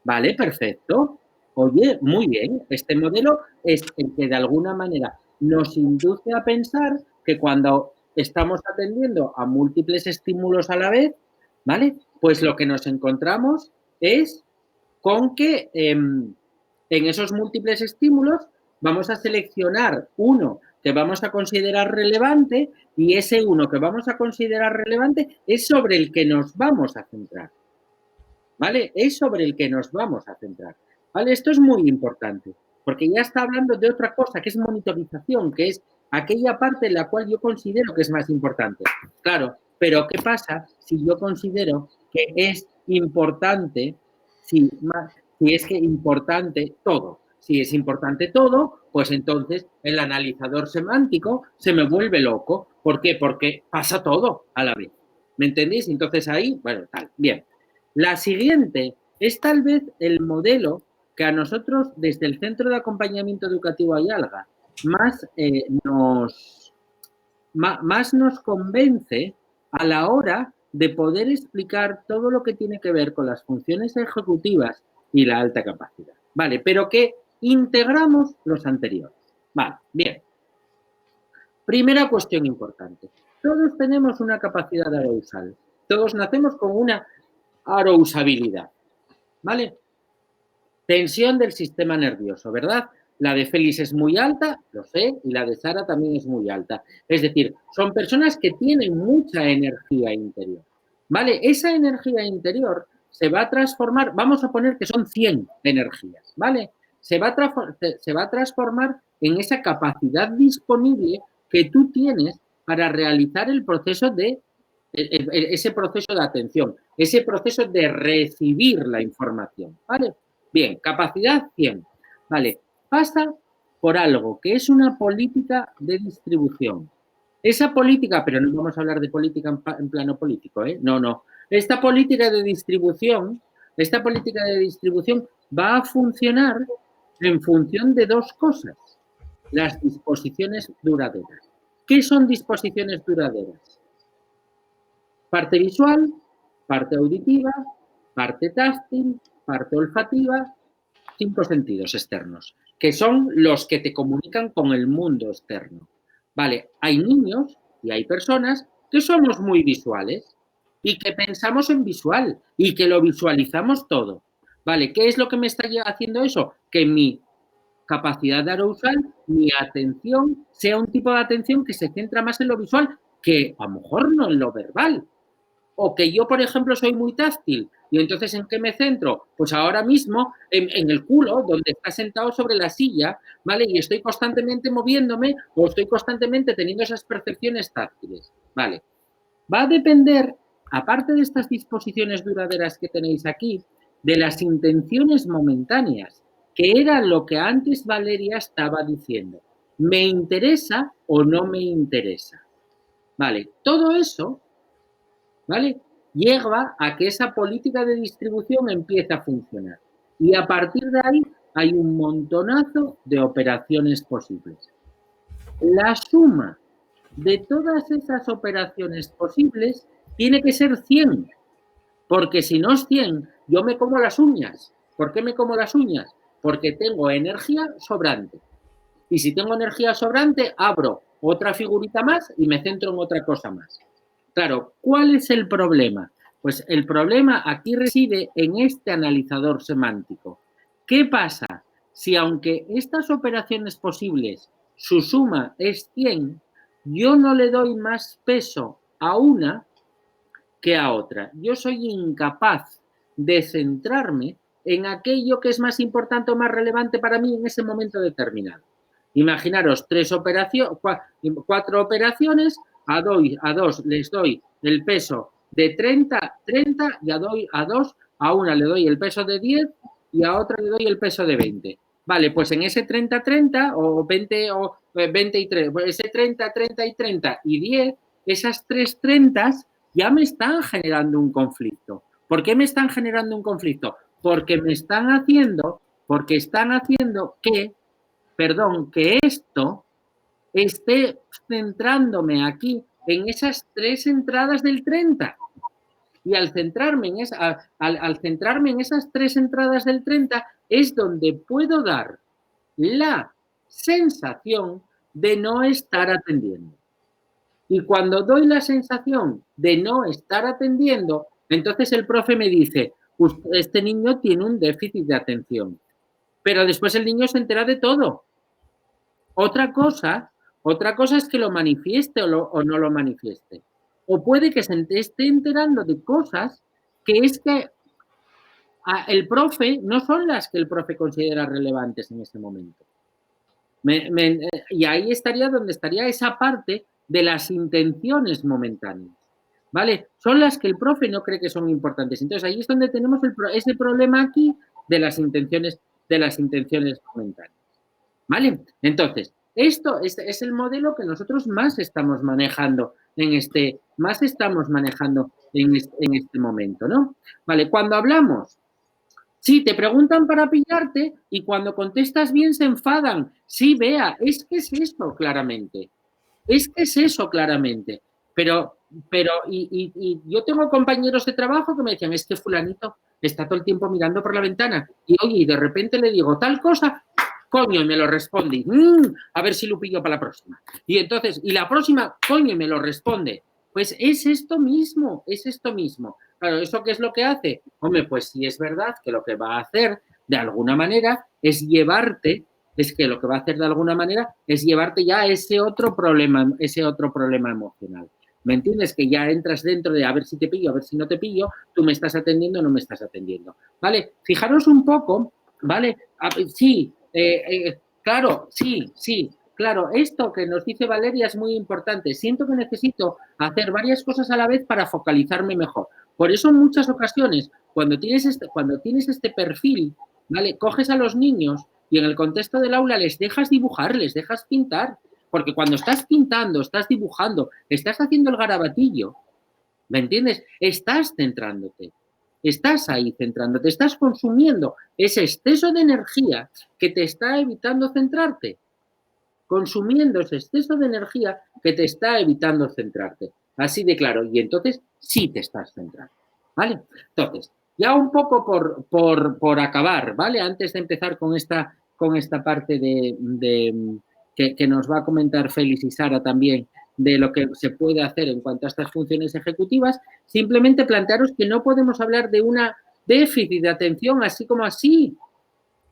vale, perfecto. Oye, muy bien. Este modelo es el que de alguna manera nos induce a pensar que cuando estamos atendiendo a múltiples estímulos a la vez, ¿vale? Pues lo que nos encontramos es con que en esos múltiples estímulos vamos a seleccionar uno que vamos a considerar relevante y ese uno que vamos a considerar relevante es sobre el que nos vamos a centrar, ¿vale? Es sobre el que nos vamos a centrar, ¿vale? Esto es muy importante porque ya está hablando de otra cosa que es monitorización, que es aquella parte en la cual yo considero que es más importante. Claro, pero ¿qué pasa si yo considero que es importante, si es que importante todo? Si es importante todo, pues entonces el analizador semántico se me vuelve loco. ¿Por qué? Porque pasa todo a la vez. ¿Me entendéis? Entonces ahí, bueno, tal, bien. La siguiente es tal vez el modelo que a nosotros desde el Centro de Acompañamiento Educativo Ayalga más nos convence a la hora de poder explicar todo lo que tiene que ver con las funciones ejecutivas y la alta capacidad. Vale, pero que integramos los anteriores. Vale, bien. Primera cuestión importante. Todos tenemos una capacidad arousal. Todos nacemos con una arousabilidad. ¿Vale? Tensión del sistema nervioso, ¿verdad? La de Félix es muy alta, lo sé, y la de Sara también es muy alta. Es decir, son personas que tienen mucha energía interior, ¿vale? Esa energía interior se va a transformar, vamos a poner que son 100 energías, ¿vale? Se va a transformar en esa capacidad disponible que tú tienes para realizar el proceso de, ese proceso de atención, ese proceso de recibir la información, ¿vale? Bien, capacidad 100, ¿vale? Pasa por algo que es una política de distribución. Esa política, pero no vamos a hablar de política en plano político, ¿eh? No, no. Esta política de distribución va a funcionar en función de dos cosas. Las disposiciones duraderas. ¿Qué son disposiciones duraderas? Parte visual, parte auditiva, parte táctil, parte olfativa, 5 sentidos externos, que son los que te comunican con el mundo externo. Vale, hay niños y hay personas que somos muy visuales y que pensamos en visual y que lo visualizamos todo. Vale, ¿qué es lo que me está haciendo eso? Que mi capacidad arousal, mi atención, sea un tipo de atención que se centra más en lo visual que a lo mejor no en lo verbal. O que yo, por ejemplo, soy muy táctil y entonces ¿en qué me centro? Pues ahora mismo en el culo, donde está sentado sobre la silla, ¿vale? Y estoy constantemente moviéndome o estoy constantemente teniendo esas percepciones táctiles, ¿vale? Va a depender, aparte de estas disposiciones duraderas que tenéis aquí, de las intenciones momentáneas, que era lo que antes Valeria estaba diciendo. ¿Me interesa o no me interesa? Vale, todo eso, ¿vale?, lleva a que esa política de distribución empiece a funcionar. Y a partir de ahí hay un montonazo de operaciones posibles. La suma de todas esas operaciones posibles tiene que ser 100, porque si no es 100, yo me como las uñas. ¿Por qué me como las uñas? Porque tengo energía sobrante. Y si tengo energía sobrante, abro otra figurita más y me centro en otra cosa más. Claro, ¿cuál es el problema? Pues el problema aquí reside en este analizador semántico. ¿Qué pasa si aunque estas operaciones posibles, su suma es 100, yo no le doy más peso a una que a otra? Yo soy incapaz de centrarme en aquello que es más importante o más relevante para mí en ese momento determinado. Imaginaros 4 operaciones, a 2 les doy el peso de 30 y a 2, a una le doy el peso de 10 y a otra le doy el peso de 20. Vale, pues en ese 30-30 o 20 o 20 y 3, pues ese 30 y 30 y 10, esas 3 30s ya me están generando un conflicto. ¿Por qué me están generando un conflicto? Porque están haciendo que esto esté centrándome aquí en esas 3 entradas del 30. Y al centrarme en esas 3 entradas del 30 es donde puedo dar la sensación de no estar atendiendo. Y cuando doy la sensación de no estar atendiendo, entonces el profe me dice, este niño tiene un déficit de atención. Pero después el niño se entera de todo. Otra cosa es que lo manifieste o no lo manifieste. O puede que se esté enterando de cosas que es que el profe no son las que el profe considera relevantes en ese momento. Y ahí estaría donde estaría esa parte de las intenciones momentáneas, ¿vale? Son las que el profe no cree que son importantes. Entonces, ahí es donde tenemos ese problema aquí de las intenciones momentáneas, ¿vale? Entonces, esto es el modelo que nosotros más estamos manejando en este momento, ¿no? Vale, cuando hablamos, sí, te preguntan para pillarte y cuando contestas bien se enfadan. Sí, Bea, es que es eso claramente. Pero yo tengo compañeros de trabajo que me decían, es que fulanito está todo el tiempo mirando por la ventana y oye, y de repente le digo tal cosa, coño, y me lo responde. A ver si lo pillo para la próxima. Y entonces, y la próxima, coño, y me lo responde. Pues es esto mismo. Claro, ¿eso qué es lo que hace? Hombre, pues sí es verdad que lo que va a hacer de alguna manera es llevarte, es que lo que va a hacer de alguna manera es llevarte ya a ese otro problema emocional. ¿Me entiendes? Que ya entras dentro de a ver si te pillo, a ver si no te pillo, tú me estás atendiendo o no me estás atendiendo. ¿Vale? Fijaros un poco, ¿vale? Sí, claro, sí, claro, esto que nos dice Valeria es muy importante. Siento que necesito hacer varias cosas a la vez para focalizarme mejor. Por eso en muchas ocasiones, cuando tienes este perfil, ¿vale? Coges a los niños y en el contexto del aula les dejas dibujar, les dejas pintar. Porque cuando estás pintando, estás dibujando, estás haciendo el garabatillo, ¿me entiendes? Estás centrándote, estás ahí centrándote, estás consumiendo ese exceso de energía que te está evitando centrarte, consumiendo ese exceso de energía que te está evitando centrarte. Así de claro, y entonces sí te estás centrando, ¿vale? Entonces, ya un poco por acabar, ¿vale? Antes de empezar con esta parte que nos va a comentar Félix y Sara también, de lo que se puede hacer en cuanto a estas funciones ejecutivas, simplemente plantearos que no podemos hablar de una déficit de atención así como así.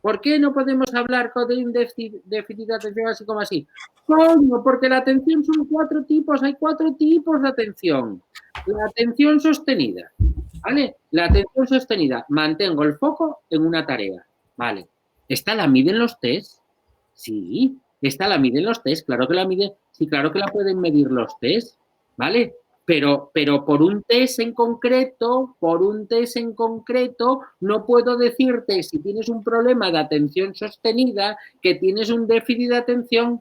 ¿Por qué no podemos hablar de un déficit de atención así como así? Coño, porque la atención son 4 tipos, hay 4 tipos de atención. La atención sostenida, ¿vale? La atención sostenida, mantengo el foco en una tarea, ¿vale? ¿Esta la miden los test? Sí, esta la miden los test, claro que la miden, sí, claro que la pueden medir los test, ¿vale? Pero por un test en concreto, no puedo decirte si tienes un problema de atención sostenida, que tienes un déficit de atención.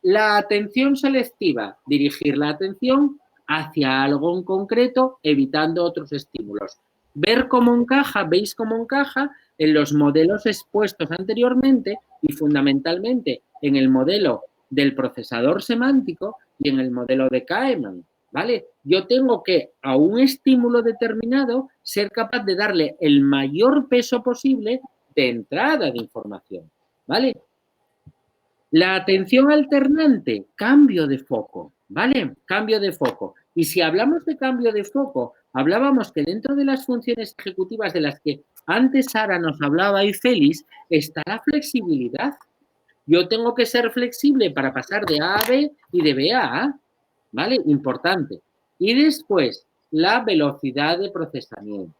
La atención selectiva, dirigir la atención hacia algo en concreto, evitando otros estímulos. Ver cómo encaja, veis cómo encaja en los modelos expuestos anteriormente y fundamentalmente en el modelo del procesador semántico y en el modelo de Kahneman, ¿vale? Yo tengo que a un estímulo determinado ser capaz de darle el mayor peso posible de entrada de información, ¿vale? La atención alternante, cambio de foco, ¿vale? Cambio de foco. Y si hablamos de cambio de foco, hablábamos que dentro de las funciones ejecutivas de las que antes Sara nos hablaba y Félix, está la flexibilidad. Yo tengo que ser flexible para pasar de A a B y de B a A, ¿vale? Importante. Y después, la velocidad de procesamiento,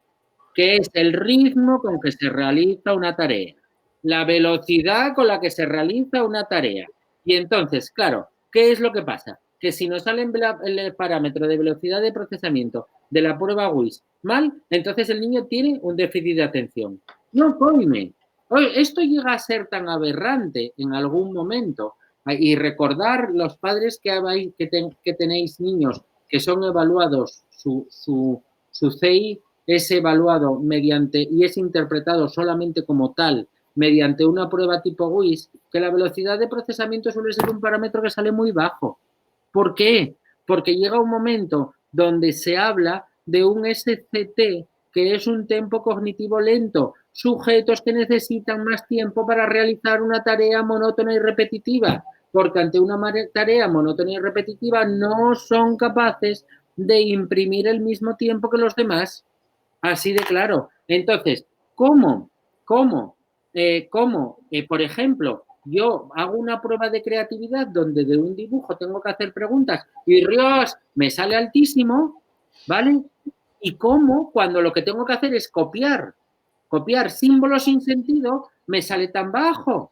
que es el ritmo con que se realiza una tarea. La velocidad con la que se realiza una tarea. Y entonces, claro, ¿qué es lo que pasa? Que si nos sale el parámetro de velocidad de procesamiento de la prueba WIS mal, entonces el niño tiene un déficit de atención. No, coime. Esto llega a ser tan aberrante en algún momento. Y recordar los padres que tenéis niños que son evaluados, su CI es evaluado mediante y es interpretado solamente como tal mediante una prueba tipo WIS, que la velocidad de procesamiento suele ser un parámetro que sale muy bajo. ¿Por qué? Porque llega un momento donde se habla de un SCT, que es un tiempo cognitivo lento, sujetos que necesitan más tiempo para realizar una tarea monótona y repetitiva, porque ante una tarea monótona y repetitiva no son capaces de imprimir el mismo tiempo que los demás. Así de claro. Entonces, ¿cómo? Por ejemplo, yo hago una prueba de creatividad donde de un dibujo tengo que hacer preguntas y ¡Dios! Me sale altísimo, ¿vale? Y cómo, cuando lo que tengo que hacer es copiar símbolos sin sentido, me sale tan bajo.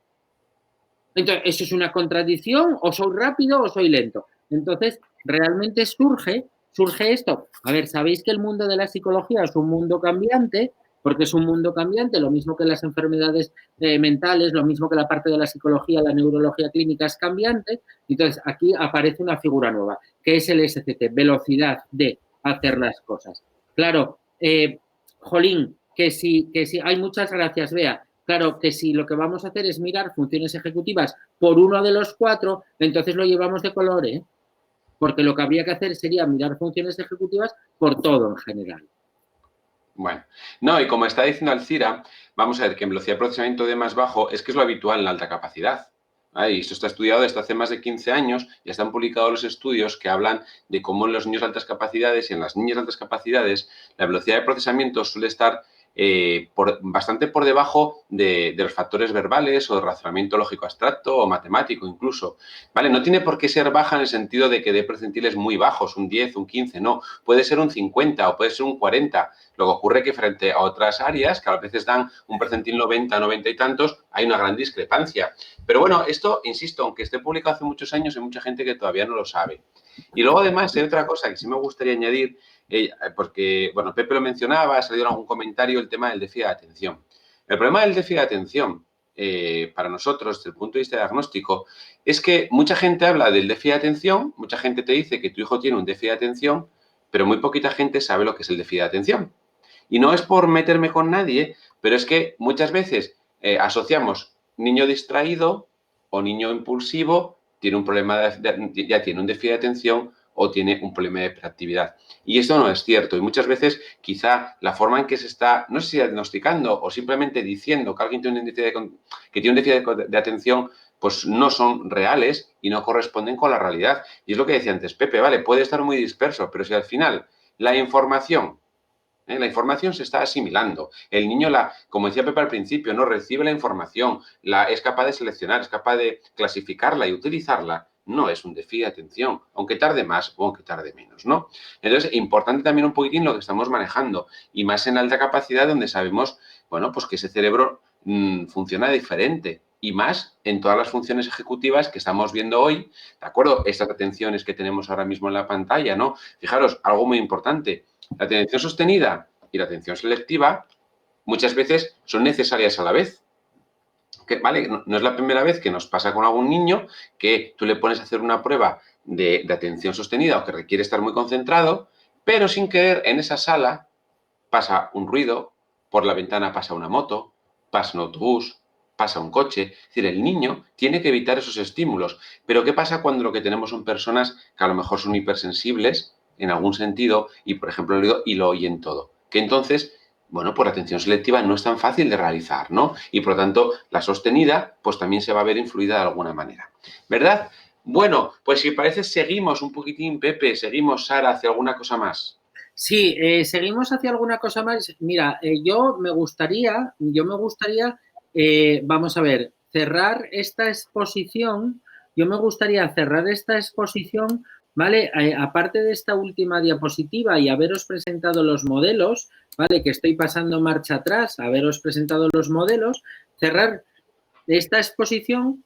Entonces, ¿eso es una contradicción? ¿O soy rápido o soy lento? Entonces, realmente surge esto. A ver, sabéis que el mundo de la psicología es un mundo cambiante, porque es un mundo cambiante, lo mismo que las enfermedades mentales, lo mismo que la parte de la psicología, la neurología clínica es cambiante. Entonces, aquí aparece una figura nueva, que es el SCT, velocidad de hacer las cosas. Claro, jolín, que sí, hay muchas gracias, Bea. Claro que si lo que vamos a hacer es mirar funciones ejecutivas por uno de los 4, entonces lo llevamos de color, ¿eh? Porque lo que habría que hacer sería mirar funciones ejecutivas por todo en general. Bueno, no, y como está diciendo Alcira, vamos a ver que en velocidad de procesamiento de más bajo es que es lo habitual en la alta capacidad. Y esto está estudiado desde hace más de 15 años, ya están publicados los estudios que hablan de cómo en los niños de altas capacidades y en las niñas de altas capacidades la velocidad de procesamiento suele estar bastante por debajo de los factores verbales o de razonamiento lógico abstracto o matemático incluso, ¿vale? No tiene por qué ser baja en el sentido de que dé percentiles muy bajos, un 10, un 15, no. Puede ser un 50 o puede ser un 40. Lo que ocurre que frente a otras áreas, que a veces dan un percentil 90, 90 y tantos, hay una gran discrepancia. Pero bueno, esto, insisto, aunque esté publicado hace muchos años, hay mucha gente que todavía no lo sabe. Y luego, además, hay otra cosa que sí me gustaría añadir, porque, bueno, Pepe lo mencionaba, ha salido en algún comentario el tema del déficit de atención. El problema del déficit de atención, para nosotros, desde el punto de vista diagnóstico, es que mucha gente habla del déficit de atención, mucha gente te dice que tu hijo tiene un déficit de atención, pero muy poquita gente sabe lo que es el déficit de atención. Y no es por meterme con nadie, pero es que muchas veces asociamos niño distraído o niño impulsivo, tiene un problema ya tiene un déficit de atención o tiene un problema de hiperactividad. Y esto no es cierto. Y muchas veces quizá la forma en que se está, no sé si diagnosticando o simplemente diciendo que alguien tiene un déficit de atención, pues no son reales y no corresponden con la realidad. Y es lo que decía antes Pepe, vale, puede estar muy disperso, pero si al final la información se está asimilando. El niño, como decía Pepe al principio, no recibe la información, es capaz de seleccionar, es capaz de clasificarla y utilizarla. No es un déficit de atención, aunque tarde más o aunque tarde menos, ¿no? Entonces, importante también un poquitín lo que estamos manejando, y más en alta capacidad donde sabemos, bueno, pues que ese cerebro funciona diferente, y más en todas las funciones ejecutivas que estamos viendo hoy, ¿de acuerdo? Estas atenciones que tenemos ahora mismo en la pantalla, ¿no? Fijaros, algo muy importante, la atención sostenida y la atención selectiva muchas veces son necesarias a la vez. ¿Vale? No es la primera vez que nos pasa con algún niño que tú le pones a hacer una prueba de atención sostenida o que requiere estar muy concentrado, pero sin querer en esa sala pasa un ruido, por la ventana pasa una moto, pasa un autobús, pasa un coche. Es decir, el niño tiene que evitar esos estímulos. Pero ¿qué pasa cuando lo que tenemos son personas que a lo mejor son hipersensibles en algún sentido y, por ejemplo, el oído y lo oyen todo? Que entonces, bueno, pues la atención selectiva no es tan fácil de realizar, ¿no? Y, por lo tanto, la sostenida, pues también se va a ver influida de alguna manera. ¿Verdad? Bueno, pues si parece, seguimos un poquitín, Pepe, seguimos, Sara, hacia alguna cosa más. Sí, seguimos hacia alguna cosa más. Mira, yo me gustaría, vamos a ver, cerrar esta exposición. Yo me gustaría cerrar esta exposición, ¿vale? Aparte de esta última diapositiva y haberos presentado los modelos, ¿vale? Que estoy pasando marcha atrás, haberos presentado los modelos, cerrar esta exposición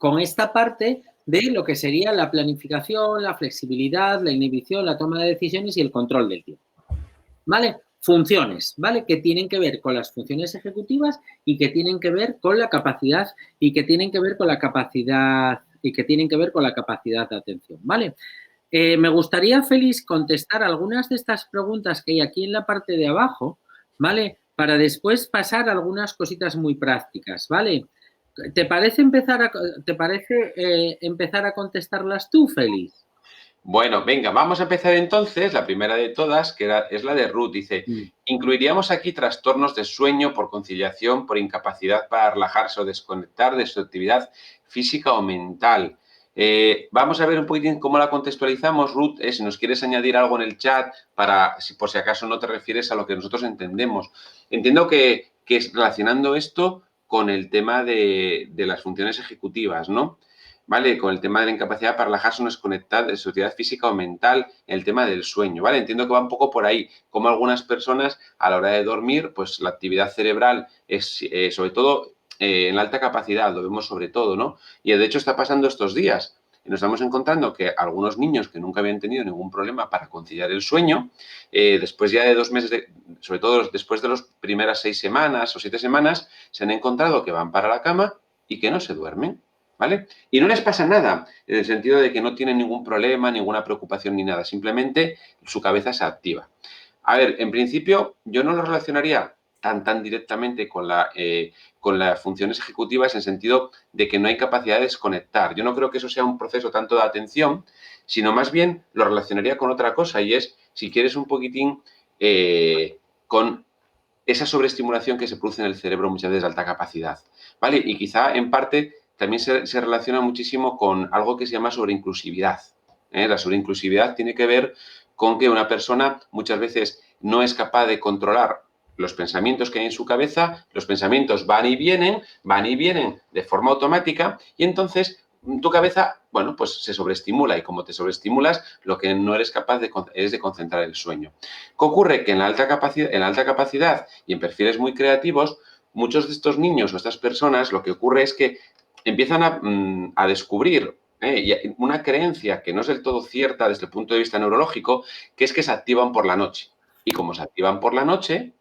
con esta parte de lo que sería la planificación, la flexibilidad, la inhibición, la toma de decisiones y el control del tiempo. ¿Vale? Funciones, ¿vale? Que tienen que ver con las funciones ejecutivas y que tienen que ver con la capacidad y que tienen que ver con la capacidad de atención, ¿vale? Me gustaría, Félix, contestar algunas de estas preguntas que hay aquí en la parte de abajo, ¿vale? Para después pasar a algunas cositas muy prácticas, ¿vale? ¿Te parece empezar a contestarlas tú, Félix? Bueno, venga, vamos a empezar entonces, la primera de todas, es la de Ruth. Dice, incluiríamos aquí trastornos de sueño por conciliación, por incapacidad para relajarse o desconectar de su actividad física o mental. Vamos a ver un poquitín cómo la contextualizamos, Ruth, si nos quieres añadir algo en el chat por si acaso no te refieres a lo que nosotros entendemos. Entiendo que es relacionando esto con el tema de las funciones ejecutivas, ¿no? ¿Vale? Con el tema de la incapacidad para relajarse o desconectar de su actividad física o mental, el tema del sueño, ¿vale? Entiendo que va un poco por ahí, como algunas personas a la hora de dormir, pues la actividad cerebral es sobre todo en la alta capacidad, lo vemos sobre todo, ¿no? Y de hecho está pasando estos días. Nos estamos encontrando que algunos niños que nunca habían tenido ningún problema para conciliar el sueño, después ya de 2 meses, sobre todo después de las primeras 6 semanas o 7 semanas, se han encontrado que van para la cama y que no se duermen. ¿Vale? Y no les pasa nada, en el sentido de que no tienen ningún problema, ninguna preocupación ni nada, simplemente su cabeza se activa. A ver, en principio yo no lo relacionaría tan directamente con las funciones ejecutivas en el sentido de que no hay capacidad de desconectar. Yo no creo que eso sea un proceso tanto de atención, sino más bien lo relacionaría con otra cosa y es, si quieres, un poquitín con esa sobreestimulación que se produce en el cerebro muchas veces de alta capacidad, ¿vale? Y quizá en parte también se relaciona muchísimo con algo que se llama sobreinclusividad. La sobreinclusividad tiene que ver con que una persona muchas veces no es capaz de controlar los pensamientos que hay en su cabeza, los pensamientos van y vienen de forma automática y entonces tu cabeza, bueno, pues se sobreestimula y como te sobreestimulas, lo que no eres capaz es de concentrar el sueño. ¿Qué ocurre? Que en la alta capacidad y en perfiles muy creativos, muchos de estos niños o estas personas, lo que ocurre es que empiezan a descubrir una creencia que no es del todo cierta desde el punto de vista neurológico, que es que se activan por la noche. Y como se activan por la noche,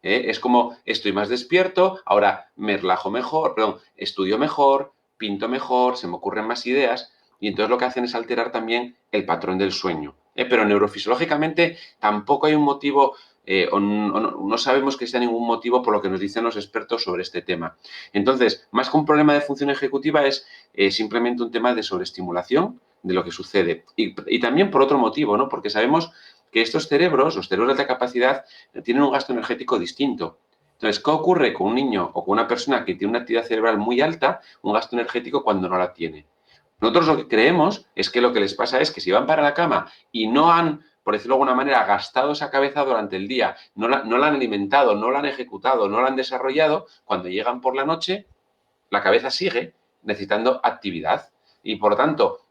es como estoy más despierto, ahora me relajo mejor, perdón, estudio mejor, pinto mejor, se me ocurren más ideas y entonces lo que hacen es alterar también el patrón del sueño. Pero neurofisiológicamente tampoco hay un motivo o no sabemos que sea ningún motivo por lo que nos dicen los expertos sobre este tema. Entonces, más que un problema de función ejecutiva es simplemente un tema de sobreestimulación de lo que sucede. Y también por otro motivo, ¿no? Porque sabemos que estos cerebros, los cerebros de alta capacidad, tienen un gasto energético distinto. Entonces, ¿qué ocurre con un niño o con una persona que tiene una actividad cerebral muy alta, un gasto energético cuando no la tiene? Nosotros lo que creemos es que lo que les pasa es que si van para la cama y no han, por decirlo de alguna manera, gastado esa cabeza durante el día, no la han alimentado, no la han ejecutado, no la han desarrollado, cuando llegan por la noche, la cabeza sigue necesitando actividad. Y por lo tanto,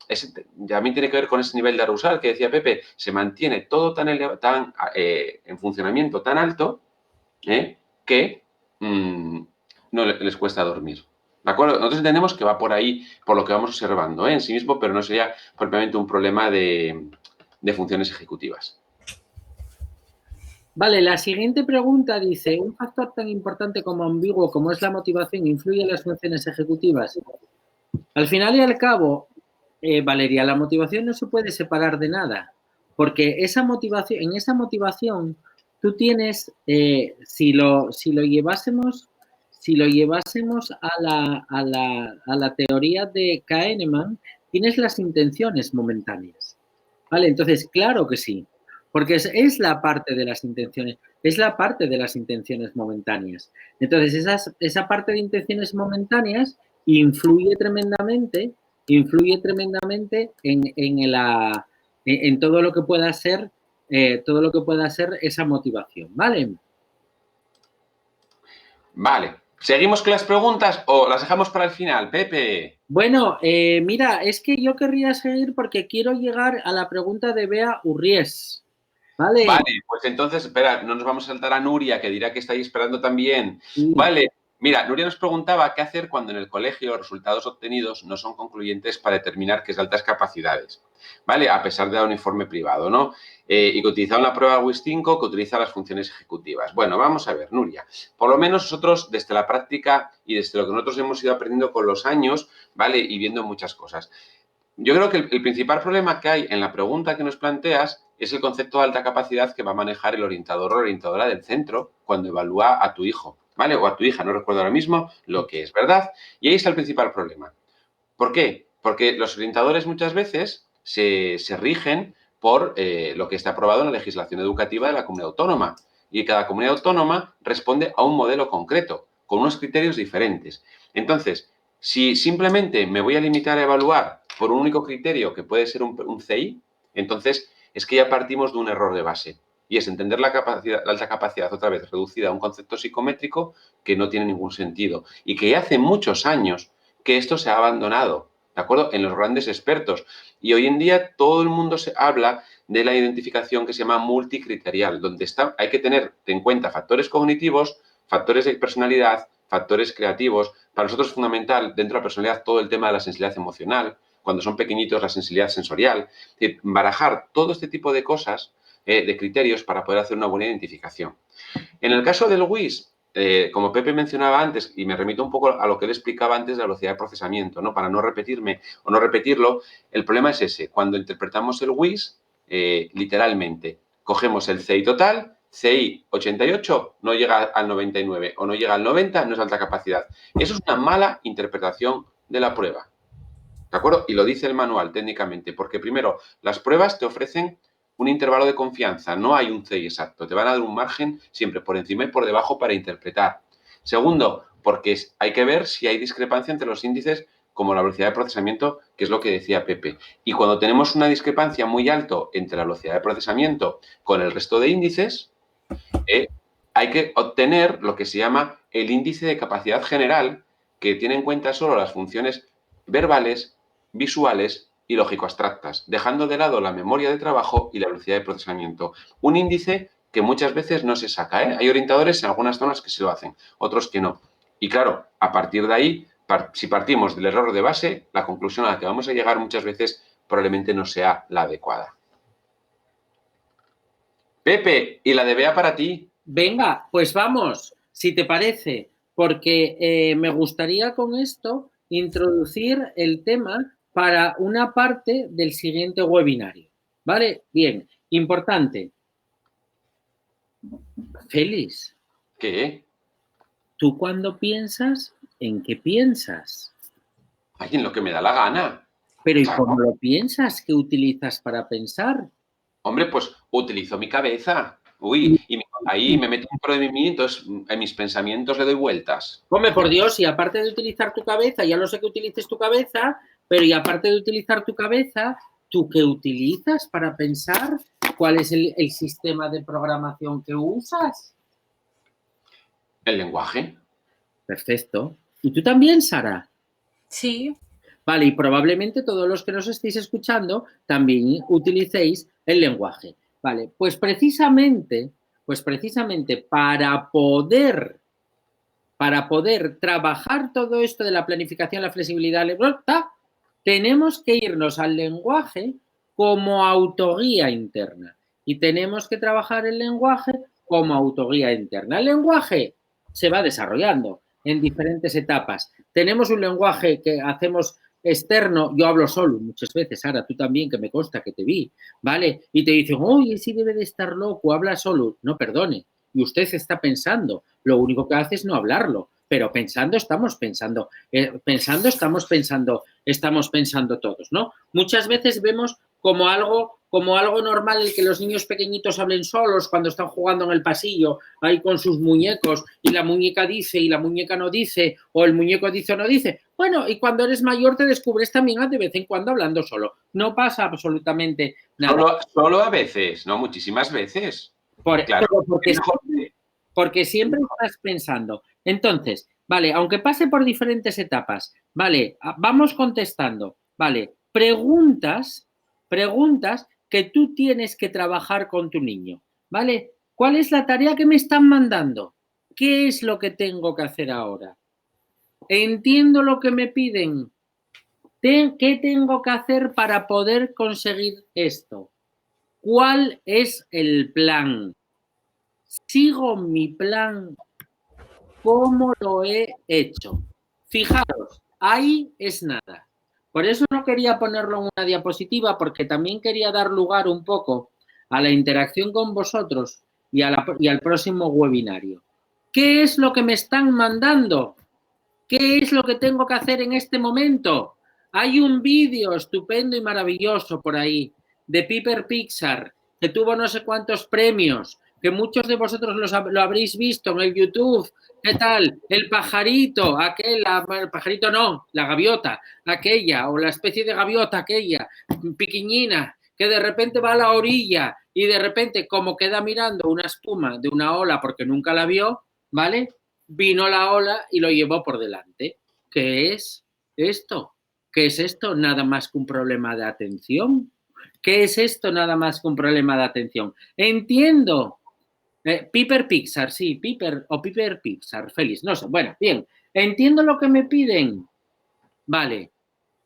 también tiene que ver con ese nivel de arousal que decía Pepe, se mantiene todo en funcionamiento tan alto que no les cuesta dormir. ¿De acuerdo? Nosotros entendemos que va por ahí, por lo que vamos observando en sí mismo, pero no sería propiamente un problema de funciones ejecutivas. Vale, la siguiente pregunta dice, ¿un factor tan importante como ambiguo como es la motivación influye en las funciones ejecutivas? Al final y al cabo, Valeria, la motivación no se puede separar de nada, porque en esa motivación tú tienes, si lo llevásemos a la teoría de Kahneman, tienes las intenciones momentáneas. ¿Vale? Entonces, claro que sí, porque es la parte de las intenciones, es la parte de las intenciones momentáneas. Entonces, esa parte de intenciones momentáneas influye tremendamente en todo lo que pueda ser esa motivación, ¿vale? Vale. ¿Seguimos con las preguntas o las dejamos para el final, Pepe? Bueno, mira, es que yo querría seguir porque quiero llegar a la pregunta de Bea Urries. Vale. Vale, pues entonces, espera, no nos vamos a saltar a Nuria, que dirá que está ahí esperando también. Sí. Vale, mira, Nuria nos preguntaba qué hacer cuando en el colegio los resultados obtenidos no son concluyentes para determinar qué es de altas capacidades, ¿vale? A pesar de dar un informe privado, ¿no? Y que utilizaba una prueba WIS5 que utiliza las funciones ejecutivas. Bueno, vamos a ver, Nuria. Por lo menos nosotros, desde la práctica y desde lo que nosotros hemos ido aprendiendo con los años, ¿vale? Y viendo muchas cosas. Yo creo que el principal problema que hay en la pregunta que nos planteas es el concepto de alta capacidad que va a manejar el orientador o orientadora del centro cuando evalúa a tu hijo, ¿vale? O a tu hija, no recuerdo ahora mismo lo que es, ¿verdad? Y ahí está el principal problema. ¿Por qué? Porque los orientadores muchas veces se rigen por lo que está aprobado en la legislación educativa de la comunidad autónoma. Y cada comunidad autónoma responde a un modelo concreto, con unos criterios diferentes. Entonces, si simplemente me voy a limitar a evaluar por un único criterio que puede ser un CI, entonces es que ya partimos de un error de base. Y es entender la alta capacidad otra vez reducida a un concepto psicométrico que no tiene ningún sentido. Y que ya hace muchos años que esto se ha abandonado, ¿de acuerdo? En los grandes expertos. Y hoy en día todo el mundo se habla de la identificación que se llama multicriterial, donde hay que tener en cuenta factores cognitivos, factores de personalidad, factores creativos. Para nosotros es fundamental dentro de la personalidad todo el tema de la sensibilidad emocional, cuando son pequeñitos la sensibilidad sensorial, es decir, barajar todo este tipo de cosas, de criterios para poder hacer una buena identificación. En el caso del WIS, como Pepe mencionaba antes, y me remito un poco a lo que él explicaba antes de la velocidad de procesamiento, ¿no? Para no repetirme o no repetirlo, el problema es ese. Cuando interpretamos el WIS, literalmente, cogemos el CI total, CI 88 no llega al 99 o no llega al 90, no es alta capacidad. Eso es una mala interpretación de la prueba. ¿De acuerdo? Y lo dice el manual técnicamente, porque primero, las pruebas te ofrecen un intervalo de confianza, no hay un CI exacto, te van a dar un margen siempre por encima y por debajo para interpretar. Segundo, porque hay que ver si hay discrepancia entre los índices como la velocidad de procesamiento, que es lo que decía Pepe. Y cuando tenemos una discrepancia muy alta entre la velocidad de procesamiento con el resto de índices, hay que obtener lo que se llama el índice de capacidad general, que tiene en cuenta solo las funciones verbales, visuales y lógico-abstractas, dejando de lado la memoria de trabajo y la velocidad de procesamiento. Un índice que muchas veces no se saca, ¿eh? Hay orientadores en algunas zonas que se lo hacen, otros que no. Y claro, a partir de ahí, si partimos del error de base, la conclusión a la que vamos a llegar muchas veces probablemente no sea la adecuada. Pepe, ¿y la de Bea para ti? Venga, pues vamos, si te parece, porque me gustaría con esto introducir el tema para una parte del siguiente webinario. ¿Vale? Bien, importante. Félix. ¿Qué? ¿Tú cuando piensas, en qué piensas? Ay, en lo que me da la gana. Pero ¿y Claro. cómo lo piensas? ¿Qué utilizas para pensar? Hombre, pues utilizo mi cabeza. Uy, y ahí me meto dentro de mí, entonces en mis pensamientos le doy vueltas. Hombre, por Dios, y aparte de utilizar tu cabeza, ya lo sé que utilices tu cabeza, pero y aparte de utilizar tu cabeza, ¿tú qué utilizas para pensar? ¿Cuál es el sistema de programación que usas? El lenguaje. Perfecto. ¿Y tú también, Sara? Sí. Vale, y probablemente todos los que nos estéis escuchando también utilicéis el lenguaje. Vale, pues precisamente para poder trabajar todo esto de la planificación, la flexibilidad, tenemos que irnos al lenguaje como autoguía interna. Y tenemos que trabajar el lenguaje como autoguía interna. El lenguaje se va desarrollando en diferentes etapas. Tenemos un lenguaje que hacemos externo, yo hablo solo muchas veces, Sara, tú también, que me consta que te vi, ¿vale? Y te dicen, oye, sí debe de estar loco, habla solo. No, perdone, y usted está pensando. Lo único que hace es no hablarlo, pero pensando estamos pensando. Estamos pensando todos, ¿no? Muchas veces vemos como algo normal el que los niños pequeñitos hablen solos cuando están jugando en el pasillo, ahí con sus muñecos, y la muñeca dice y la muñeca no dice, o el muñeco dice o no dice. Bueno, y cuando eres mayor te descubres también de vez en cuando hablando solo. No pasa absolutamente nada. Solo a veces, no muchísimas veces. Claro, porque siempre estás pensando. Entonces, vale, aunque pase por diferentes etapas, vale, vamos contestando, vale, preguntas que tú tienes que trabajar con tu niño, ¿vale? ¿Cuál es la tarea que me están mandando? ¿Qué es lo que tengo que hacer ahora? Entiendo lo que me piden. ¿Qué tengo que hacer para poder conseguir esto? ¿Cuál es el plan? ¿Sigo mi plan? ¿Cómo lo he hecho? Fijaros, ahí es nada. Por eso no quería ponerlo en una diapositiva, porque también quería dar lugar un poco a la interacción con vosotros y al próximo webinario. ¿Qué es lo que me están mandando? ¿Qué es lo que tengo que hacer en este momento? Hay un vídeo estupendo y maravilloso por ahí de Piper Pixar que tuvo no sé cuántos premios, que muchos de vosotros lo habréis visto en el YouTube. ¿Qué tal? El pajarito, el pajarito no, la gaviota, aquella, o la especie de gaviota aquella, pequeñina, que de repente va a la orilla y de repente, como queda mirando una espuma de una ola porque nunca la vio, ¿vale? Vino la ola y lo llevó por delante. ¿Qué es esto? ¿Qué es esto? Nada más que un problema de atención. ¿Qué es esto? Nada más que un problema de atención. Entiendo. Piper Pixar, sí, Piper Pixar, Félix, no sé. Bueno, bien, entiendo lo que me piden. Vale,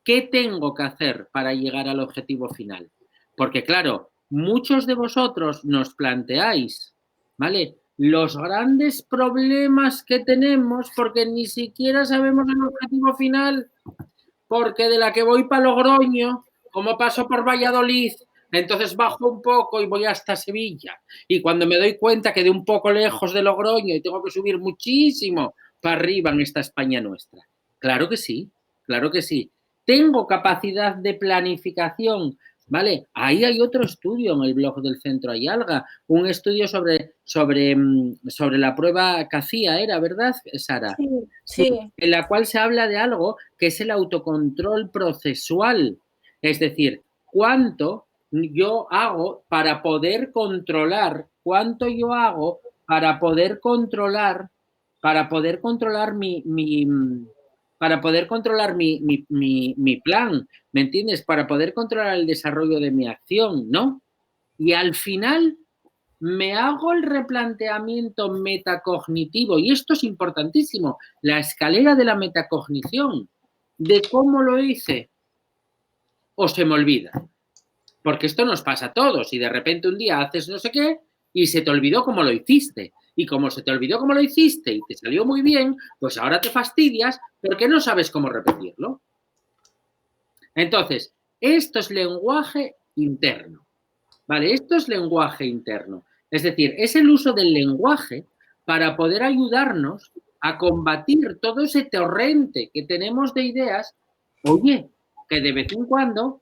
¿qué tengo que hacer para llegar al objetivo final? Porque, claro, muchos de vosotros nos planteáis, ¿vale?, los grandes problemas que tenemos porque ni siquiera sabemos el objetivo final, porque de la que voy para Logroño, como paso por Valladolid, entonces bajo un poco y voy hasta Sevilla. Y cuando me doy cuenta que de un poco lejos de Logroño y tengo que subir muchísimo para arriba en esta España nuestra. Claro que sí, claro que sí. Tengo capacidad de planificación, ¿vale? Ahí hay otro estudio en el blog del Centro Ayalga, un estudio sobre la prueba que hacía, ¿era verdad, Sara? Sí, sí. En la cual se habla de algo que es el autocontrol procesual, es decir, cuánto yo hago para poder controlar, cuánto yo hago para poder controlar mi plan, ¿me entiendes? Para poder controlar el desarrollo de mi acción, ¿no? Y al final me hago el replanteamiento metacognitivo, y esto es importantísimo, la escalera de la metacognición, de cómo lo hice, o se me olvida. Porque esto nos pasa a todos, y de repente un día haces no sé qué y se te olvidó cómo lo hiciste. Y como se te olvidó cómo lo hiciste y te salió muy bien, pues ahora te fastidias porque no sabes cómo repetirlo. Entonces, esto es lenguaje interno, ¿vale? Esto es lenguaje interno. Es decir, es el uso del lenguaje para poder ayudarnos a combatir todo ese torrente que tenemos de ideas, oye, que de vez en cuando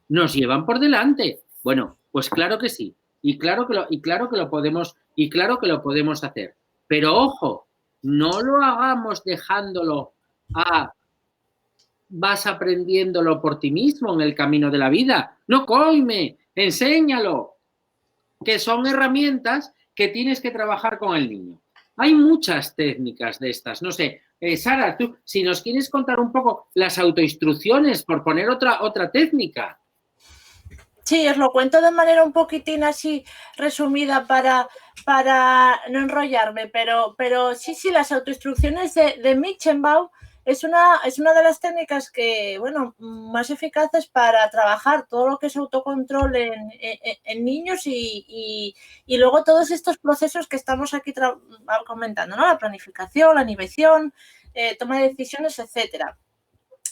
nos llevan por delante. Bueno, pues claro que sí. Y claro que lo podemos hacer. Pero ojo, no lo hagamos dejándolo a vas aprendiéndolo por ti mismo en el camino de la vida. No, coime, enséñalo. Que son herramientas que tienes que trabajar con el niño. Hay muchas técnicas de estas. No sé, Sara, tú, si nos quieres contar un poco las autoinstrucciones, por poner otra técnica. Sí, os lo cuento de manera un poquitín así resumida para no enrollarme, pero sí, las autoinstrucciones de Mitchenbaum es una de las técnicas que, bueno, más eficaces para trabajar todo lo que es autocontrol en niños y luego todos estos procesos que estamos aquí comentando, ¿no? La planificación, la inhibición, toma de decisiones, etcétera.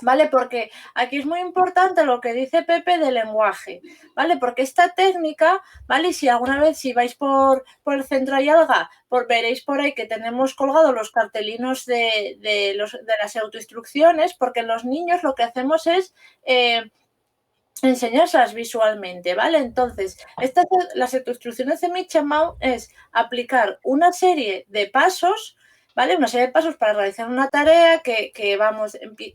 ¿Vale? Porque aquí es muy importante lo que dice Pepe del lenguaje, ¿vale? Porque esta técnica, ¿vale? Si alguna vez, si vais por el centro Ayalga, veréis por ahí que tenemos colgados los cartelinos de las autoinstrucciones, porque los niños lo que hacemos es enseñárselas visualmente, ¿vale? Entonces, las autoinstrucciones de Mitchenbaum es aplicar una serie de pasos, ¿vale? Una serie de pasos para realizar una tarea que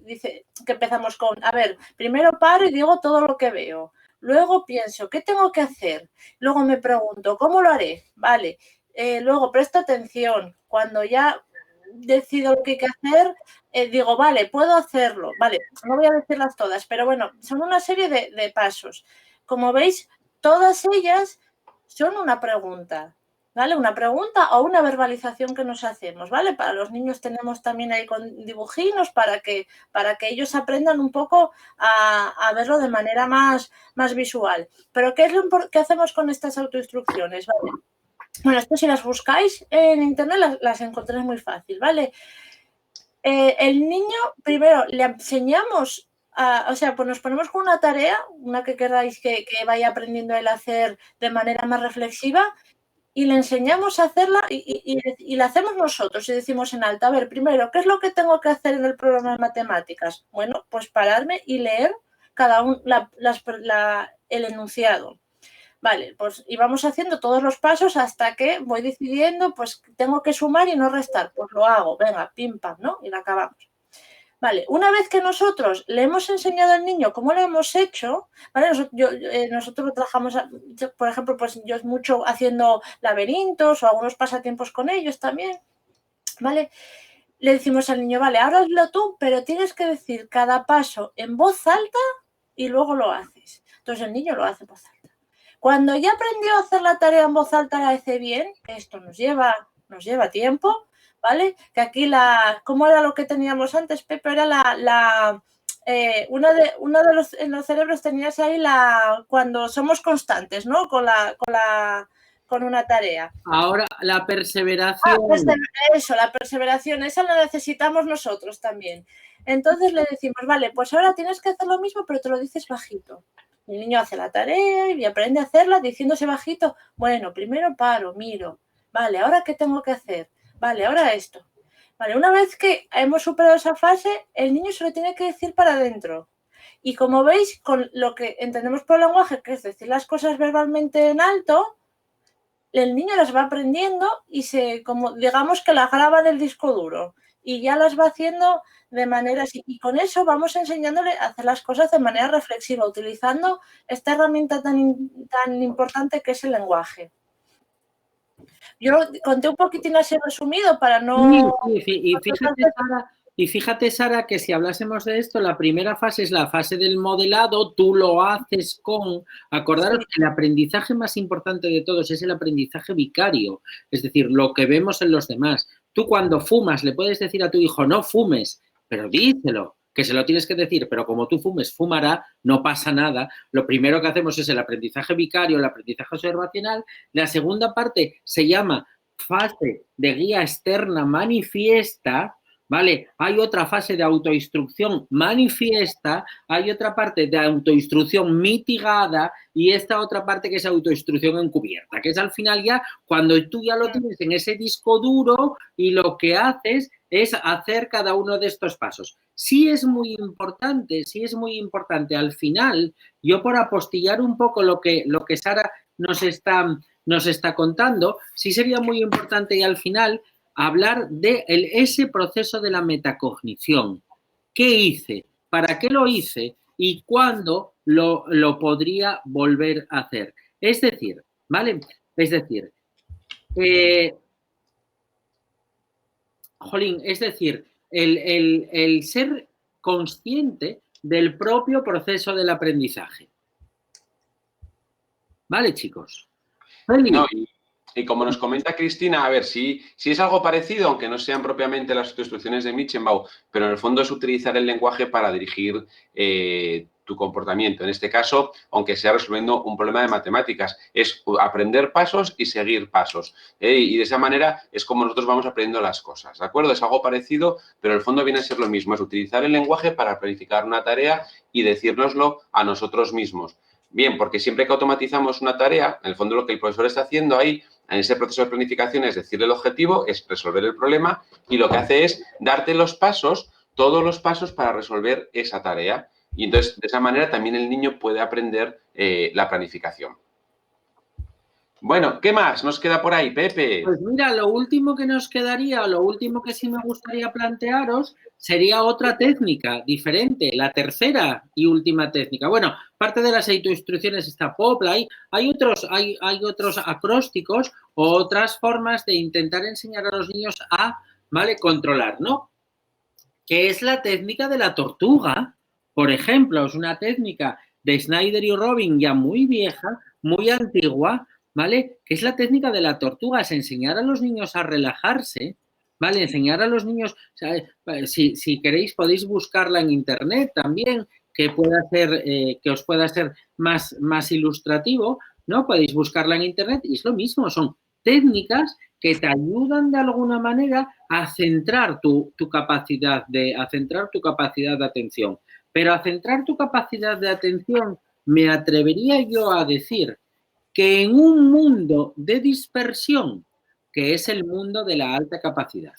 dice que empezamos con, a ver, primero paro y digo todo lo que veo. Luego pienso, ¿qué tengo que hacer? Luego me pregunto, ¿cómo lo haré? Vale. Luego presto atención. Cuando ya decido lo que hay que hacer, digo, vale, puedo hacerlo. Vale, no voy a decirlas todas, pero bueno, son una serie de pasos. Como veis, todas ellas son una pregunta. ¿Vale? Una pregunta o una verbalización que nos hacemos, ¿vale? Para los niños tenemos también ahí con dibujinos para que ellos aprendan un poco a verlo de manera más visual. Pero ¿qué es lo que hacemos con estas autoinstrucciones? ¿Vale? Bueno, esto si las buscáis en internet las encontráis muy fácil, ¿vale? El niño, primero, le enseñamos o sea, pues nos ponemos con una tarea, una que queráis que vaya aprendiendo él a hacer de manera más reflexiva, y le enseñamos a hacerla y la hacemos nosotros y decimos en alto, a ver, primero, ¿qué es lo que tengo que hacer en el programa de matemáticas? Bueno, pues pararme y leer cada uno el enunciado. Vale, pues y vamos haciendo todos los pasos hasta que voy decidiendo, pues tengo que sumar y no restar, pues lo hago, venga, pim, pam, ¿no? Y la acabamos. Vale, una vez que nosotros le hemos enseñado al niño cómo lo hemos hecho, ¿vale? Nosotros trabajamos, por ejemplo, pues yo mucho haciendo laberintos o algunos pasatiempos con ellos también, ¿vale? Le decimos al niño, vale, ahora hazlo tú, pero tienes que decir cada paso en voz alta y luego lo haces. Entonces el niño lo hace en voz alta. Cuando ya aprendió a hacer la tarea en voz alta, la hace bien, esto nos lleva tiempo, ¿vale? Que aquí ¿cómo era lo que teníamos antes, Pepe? Era en los cerebros tenías ahí cuando somos constantes, ¿no? Con una tarea. Ahora, la perseveración. La perseveración, esa la necesitamos nosotros también. Entonces le decimos, vale, pues ahora tienes que hacer lo mismo, pero te lo dices bajito. El niño hace la tarea y aprende a hacerla diciéndose bajito, bueno, primero paro, miro, vale, ¿ahora qué tengo que hacer? Vale, ahora esto. Vale, una vez que hemos superado esa fase, el niño se lo tiene que decir para adentro. Y como veis, con lo que entendemos por lenguaje, que es decir las cosas verbalmente en alto, el niño las va aprendiendo y digamos que las graba en el disco duro y ya las va haciendo de manera así. Y con eso vamos enseñándole a hacer las cosas de manera reflexiva, utilizando esta herramienta tan importante que es el lenguaje. Yo conté un poquitín así resumido para no... Sí, y fíjate, Sara, que si hablásemos de esto, la primera fase es la fase del modelado, tú lo haces con... Acordaros que el aprendizaje más importante de todos es el aprendizaje vicario, es decir, lo que vemos en los demás. Tú cuando fumas le puedes decir a tu hijo, no fumes, pero díselo, que se lo tienes que decir, pero como tú fumes, fumará, no pasa nada. Lo primero que hacemos es el aprendizaje vicario, el aprendizaje observacional. La segunda parte se llama fase de guía externa manifiesta, ¿vale? Hay otra fase de autoinstrucción manifiesta, hay otra parte de autoinstrucción mitigada y esta otra parte que es autoinstrucción encubierta, que es al final ya cuando tú ya lo tienes en ese disco duro y lo que haces es hacer cada uno de estos pasos. Sí es muy importante. Al final, yo por apostillar un poco lo que Sara nos está contando, sí sería muy importante y al final hablar de ese proceso de la metacognición. ¿Qué hice? ¿Para qué lo hice? ¿Y cuándo lo podría volver a hacer? Es decir, ¿vale? Es decir, el ser consciente del propio proceso del aprendizaje. ¿Vale, chicos? No, y como nos comenta Cristina, a ver, si es algo parecido, aunque no sean propiamente las instrucciones de Michenbaum, pero en el fondo es utilizar el lenguaje para dirigir tu comportamiento. En este caso, aunque sea resolviendo un problema de matemáticas, es aprender pasos y seguir pasos. Y de esa manera es como nosotros vamos aprendiendo las cosas, ¿de acuerdo? Es algo parecido, pero en el fondo viene a ser lo mismo, es utilizar el lenguaje para planificar una tarea y decírnoslo a nosotros mismos. Bien, porque siempre que automatizamos una tarea, en el fondo lo que el profesor está haciendo ahí, en ese proceso de planificación, es decirle el objetivo, es resolver el problema y lo que hace es darte los pasos, todos los pasos para resolver esa tarea. Y entonces, de esa manera, también el niño puede aprender la planificación. Bueno, ¿qué más nos queda por ahí, Pepe? Pues mira, lo último que nos quedaría, lo último que sí me gustaría plantearos sería otra técnica diferente, la tercera y última técnica. Bueno, parte de las autoinstrucciones está Popla, hay otros acrósticos o otras formas de intentar enseñar a los niños a, ¿vale?, controlar, ¿no? Que es la técnica de la tortuga, por ejemplo, es una técnica de Snyder y Robin ya muy vieja, muy antigua, ¿vale? Que es la técnica de la tortuga, es enseñar a los niños a relajarse, ¿vale? Enseñar a los niños, o sea, si queréis podéis buscarla en internet también, que os pueda ser más ilustrativo, ¿no? Podéis buscarla en internet y es lo mismo, son técnicas que te ayudan de alguna manera a centrar tu capacidad de atención. Pero a centrar tu capacidad de atención, me atrevería yo a decir que en un mundo de dispersión, que es el mundo de la alta capacidad,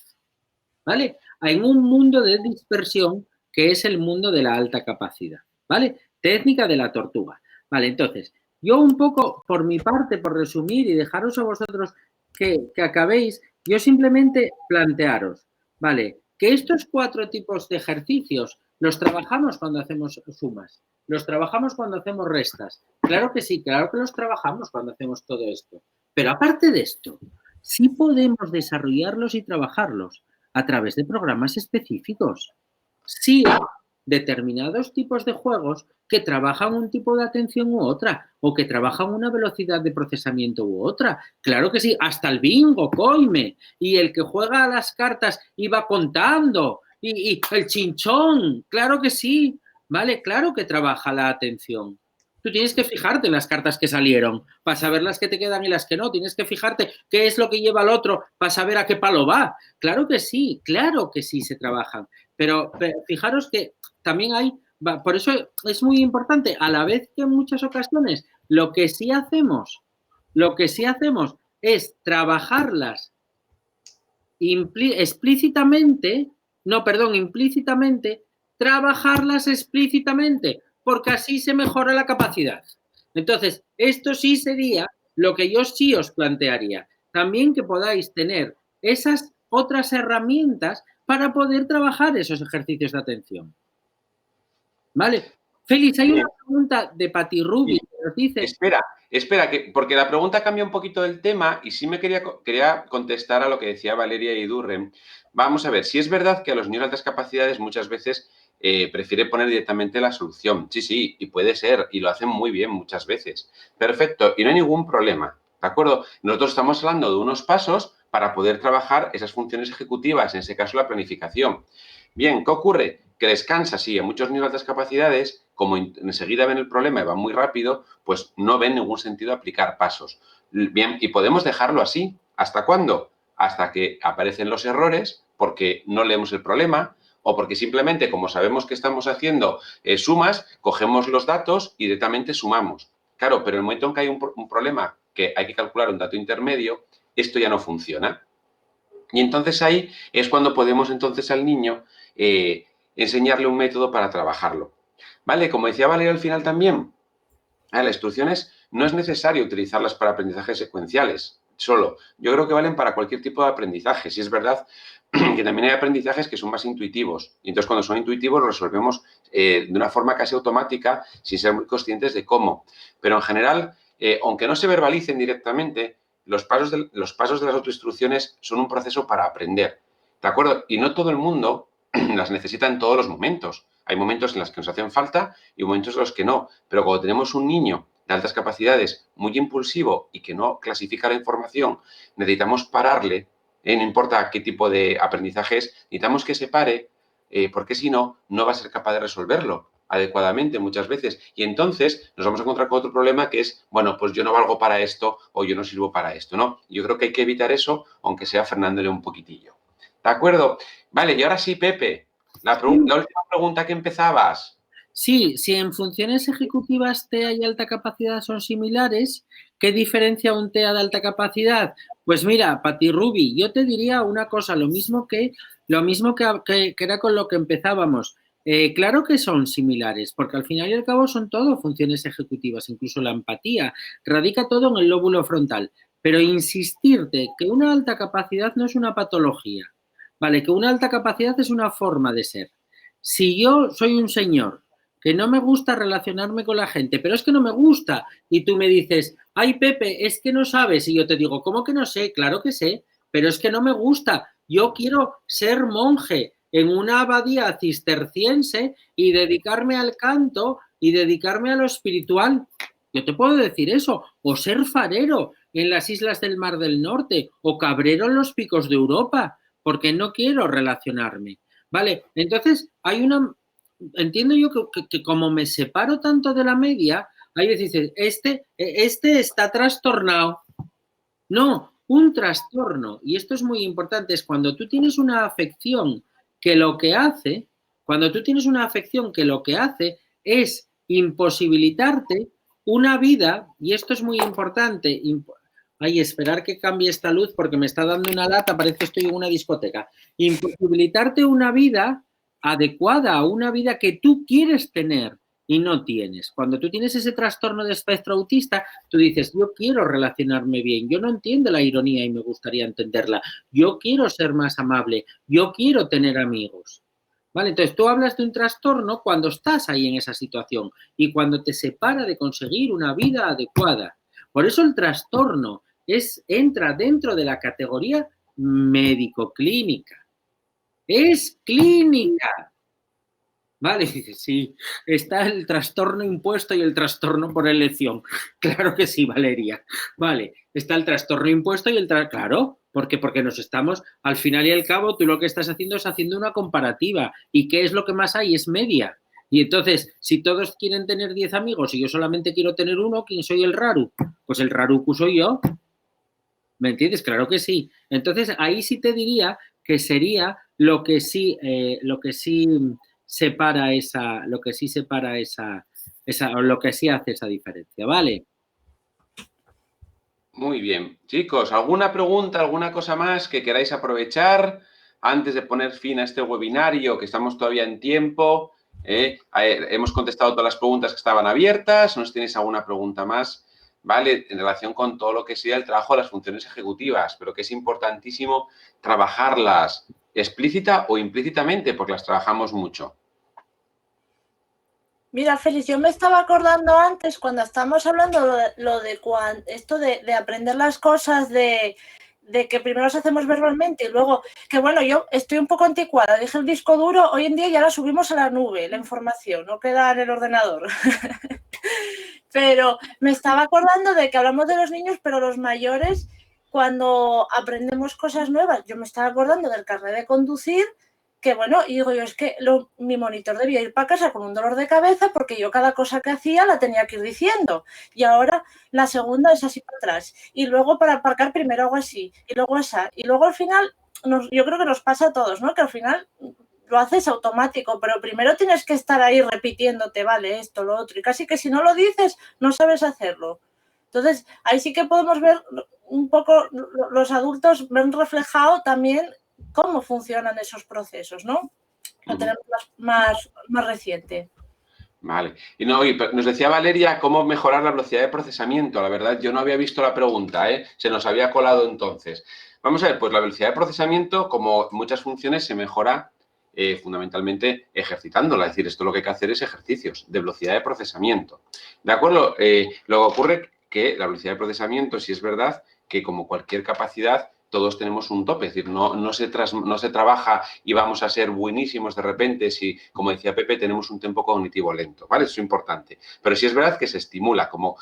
¿vale? En un mundo de dispersión, que es el mundo de la alta capacidad, ¿vale? Técnica de la tortuga, ¿vale? Entonces, yo un poco, por mi parte, por resumir y dejaros a vosotros que acabéis, yo simplemente plantearos, ¿vale? Que estos 4 tipos de ejercicios los trabajamos cuando hacemos sumas, los trabajamos cuando hacemos restas. Claro que sí, claro que los trabajamos cuando hacemos todo esto. Pero aparte de esto, sí podemos desarrollarlos y trabajarlos a través de programas específicos. Sí, determinados tipos de juegos que trabajan un tipo de atención u otra, o que trabajan una velocidad de procesamiento u otra. Claro que sí, hasta el bingo, coime, y el que juega a las cartas y va contando, y el chinchón, claro que sí, ¿vale? Claro que trabaja la atención. Tú tienes que fijarte en las cartas que salieron para saber las que te quedan y las que no. Tienes que fijarte qué es lo que lleva el otro para saber a qué palo va. Claro que sí se trabajan. Pero fijaros que también hay, por eso es muy importante, a la vez que en muchas ocasiones lo que sí hacemos es trabajarlas implícitamente, trabajarlas explícitamente, porque así se mejora la capacidad. Entonces, esto sí sería lo que yo sí os plantearía. También que podáis tener esas otras herramientas para poder trabajar esos ejercicios de atención. ¿Vale? Félix, hay una pregunta de Pati Rubi que nos dice... Espera, Espera, porque la pregunta cambia un poquito del tema y sí me quería contestar a lo que decía Valeria Idurren. Vamos a ver, si es verdad que a los niños de altas capacidades muchas veces prefiere poner directamente la solución. Sí, y puede ser, y lo hacen muy bien muchas veces. Perfecto, y no hay ningún problema, ¿de acuerdo? Nosotros estamos hablando de unos pasos para poder trabajar esas funciones ejecutivas, en ese caso la planificación. Bien, ¿qué ocurre? Que les cansa, sí, a muchos niños de altas capacidades, como enseguida ven el problema y van muy rápido, pues no ven ningún sentido aplicar pasos. Bien, y podemos dejarlo así. ¿Hasta cuándo? Hasta que aparecen los errores, porque no leemos el problema, o porque simplemente, como sabemos que estamos haciendo sumas, cogemos los datos y directamente sumamos. Claro, pero en el momento en que hay un problema que hay que calcular un dato intermedio, esto ya no funciona. Y entonces ahí es cuando podemos entonces al niño enseñarle un método para trabajarlo. ¿Vale? Como decía Valeria al final también, las instrucciones no es necesario utilizarlas para aprendizajes secuenciales solo. Yo creo que valen para cualquier tipo de aprendizaje. Si es verdad que también hay aprendizajes que son más intuitivos. Y entonces, cuando son intuitivos, los resolvemos de una forma casi automática sin ser muy conscientes de cómo. Pero en general, aunque no se verbalicen directamente, los pasos de las autoinstrucciones son un proceso para aprender. ¿De acuerdo? Y no todo el mundo las necesita en todos los momentos. Hay momentos en los que nos hacen falta y momentos en los que no. Pero cuando tenemos un niño de altas capacidades, muy impulsivo y que no clasifica la información, necesitamos pararle, no importa qué tipo de aprendizaje es, necesitamos que se pare, porque si no, no va a ser capaz de resolverlo adecuadamente muchas veces. Y entonces nos vamos a encontrar con otro problema que es, bueno, pues yo no valgo para esto o yo no sirvo para esto, ¿no? Yo creo que hay que evitar eso, aunque sea frenándole un poquitillo. ¿De acuerdo? Vale, y ahora sí, Pepe, la última pregunta que empezabas. Sí, si en funciones ejecutivas TEA y alta capacidad son similares, ¿qué diferencia un TEA de alta capacidad? Pues mira, Pati Rubi, yo te diría una cosa, lo mismo que era con lo que empezábamos. Claro que son similares, porque al final y al cabo son todo funciones ejecutivas, incluso la empatía, radica todo en el lóbulo frontal. Pero insistirte que una alta capacidad no es una patología, ¿vale? Que una alta capacidad es una forma de ser. Si yo soy un señor que no me gusta relacionarme con la gente, pero es que no me gusta, y tú me dices, ay, Pepe, es que no sabes, y yo te digo, ¿cómo que no sé? Claro que sé, pero es que no me gusta. Yo quiero ser monje en una abadía cisterciense y dedicarme al canto y dedicarme a lo espiritual. Yo te puedo decir eso, o ser farero en las islas del Mar del Norte, o cabrero en los picos de Europa, porque no quiero relacionarme. Vale, entonces entiendo yo que como me separo tanto de la media, hay veces dices, este está trastornado. No, un trastorno, y esto es muy importante, es cuando tú tienes una afección que lo que hace, es imposibilitarte una vida, y esto es muy importante, esperar que cambie esta luz porque me está dando una lata, parece que estoy en una discoteca, imposibilitarte una vida adecuada a una vida que tú quieres tener y no tienes. Cuando tú tienes ese trastorno de espectro autista, tú dices, yo quiero relacionarme bien, yo no entiendo la ironía y me gustaría entenderla, yo quiero ser más amable, yo quiero tener amigos. ¿Vale? Entonces, tú hablas de un trastorno cuando estás ahí en esa situación y cuando te separa de conseguir una vida adecuada. Por eso el trastorno entra dentro de la categoría médico-clínica. Es clínica. Vale, dice, sí, está el trastorno impuesto y el trastorno por elección. Claro que sí, Valeria. Vale, está el trastorno impuesto y claro, porque nos estamos, al final y al cabo, tú lo que estás haciendo es haciendo una comparativa. ¿Y qué es lo que más hay? Es media. Y entonces, si todos quieren tener 10 amigos y yo solamente quiero tener uno, ¿quién soy el raru? Pues el rarucu soy yo. ¿Me entiendes? Claro que sí. Entonces, ahí sí te diría que sería lo que sí separa esa, lo que sí hace esa diferencia, ¿vale? Muy bien. Chicos, ¿alguna pregunta, alguna cosa más que queráis aprovechar antes de poner fin a este webinario, que estamos todavía en tiempo? Hemos contestado todas las preguntas que estaban abiertas. ¿No os tenéis alguna pregunta más? ¿Vale? En relación con todo lo que sería el trabajo de las funciones ejecutivas, pero que es importantísimo trabajarlas explícita o implícitamente, porque las trabajamos mucho. Mira, Félix, yo me estaba acordando antes, cuando estábamos hablando esto de aprender las cosas, de que primero las hacemos verbalmente y luego, que bueno, yo estoy un poco anticuada, dije el disco duro, hoy en día ya la subimos a la nube, la información, no queda en el ordenador. Pero me estaba acordando de que hablamos de los niños, pero los mayores, cuando aprendemos cosas nuevas, yo me estaba acordando del carnet de conducir, que bueno, y digo yo, es que mi monitor debía ir para casa con un dolor de cabeza porque yo cada cosa que hacía la tenía que ir diciendo. Y ahora la segunda es así para atrás. Y luego para aparcar primero hago así, y luego esa. Y luego al final, yo creo que nos pasa a todos, ¿no? Que al final lo haces automático, pero primero tienes que estar ahí repitiéndote, vale, esto, lo otro. Y casi que si no lo dices, no sabes hacerlo. Entonces, ahí sí que podemos ver un poco, los adultos ven reflejado también cómo funcionan esos procesos, ¿no? Lo tenemos más reciente. Vale. Y no, nos decía Valeria cómo mejorar la velocidad de procesamiento. La verdad, yo no había visto la pregunta, ¿eh? Se nos había colado entonces. Vamos a ver, pues la velocidad de procesamiento, como muchas funciones, se mejora fundamentalmente ejercitándola. Es decir, esto lo que hay que hacer es ejercicios de velocidad de procesamiento. ¿De acuerdo? Luego ocurre que la velocidad de procesamiento, si es verdad que como cualquier capacidad, todos tenemos un tope, es decir, no se trabaja y vamos a ser buenísimos de repente si, como decía Pepe, tenemos un tiempo cognitivo lento, ¿vale? Eso es importante. Pero sí es verdad que se estimula, como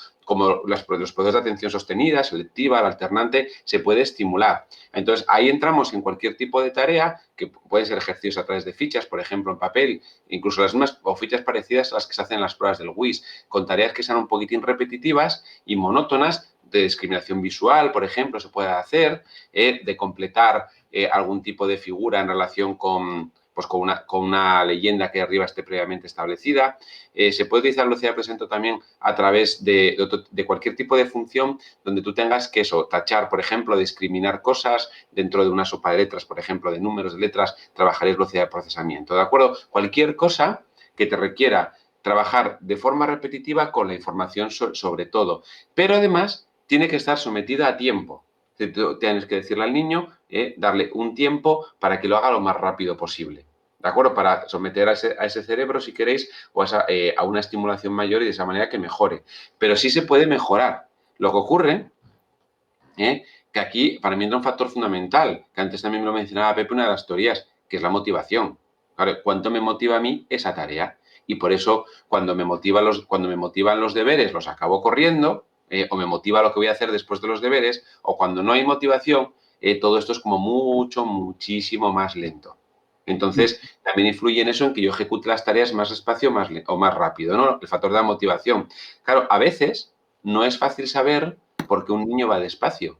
los procesos de atención sostenida, selectiva, la alternante, se puede estimular. Entonces, ahí entramos en cualquier tipo de tarea, que pueden ser ejercicios a través de fichas, por ejemplo, en papel, incluso las mismas o fichas parecidas a las que se hacen en las pruebas del WIS, con tareas que sean un poquitín repetitivas y monótonas, de discriminación visual, por ejemplo, se puede hacer, de completar algún tipo de figura en relación con una leyenda que arriba esté previamente establecida. Se puede utilizar la velocidad de procesamiento también a través de cualquier tipo de función donde tú tengas que tachar, por ejemplo, discriminar cosas dentro de una sopa de letras, por ejemplo, de números de letras, trabajaréis velocidad de procesamiento, ¿de acuerdo? Cualquier cosa que te requiera trabajar de forma repetitiva con la información sobre todo, pero además tiene que estar sometida a tiempo. Tienes que decirle al niño, darle un tiempo para que lo haga lo más rápido posible. ¿De acuerdo? Para someter a ese cerebro, si queréis, o a una estimulación mayor y de esa manera que mejore. Pero sí se puede mejorar. Lo que ocurre, que aquí para mí entra un factor fundamental, que antes también me lo mencionaba Pepe, una de las teorías, que es la motivación. Claro, ¿cuánto me motiva a mí esa tarea? Y por eso, cuando me motivan los deberes, los acabo corriendo, o me motiva lo que voy a hacer después de los deberes, o cuando no hay motivación, todo esto es como muchísimo más lento. Entonces, también influye en eso, en que yo ejecute las tareas más despacio o más rápido, ¿no? El factor de la motivación. Claro, a veces no es fácil saber por qué un niño va despacio,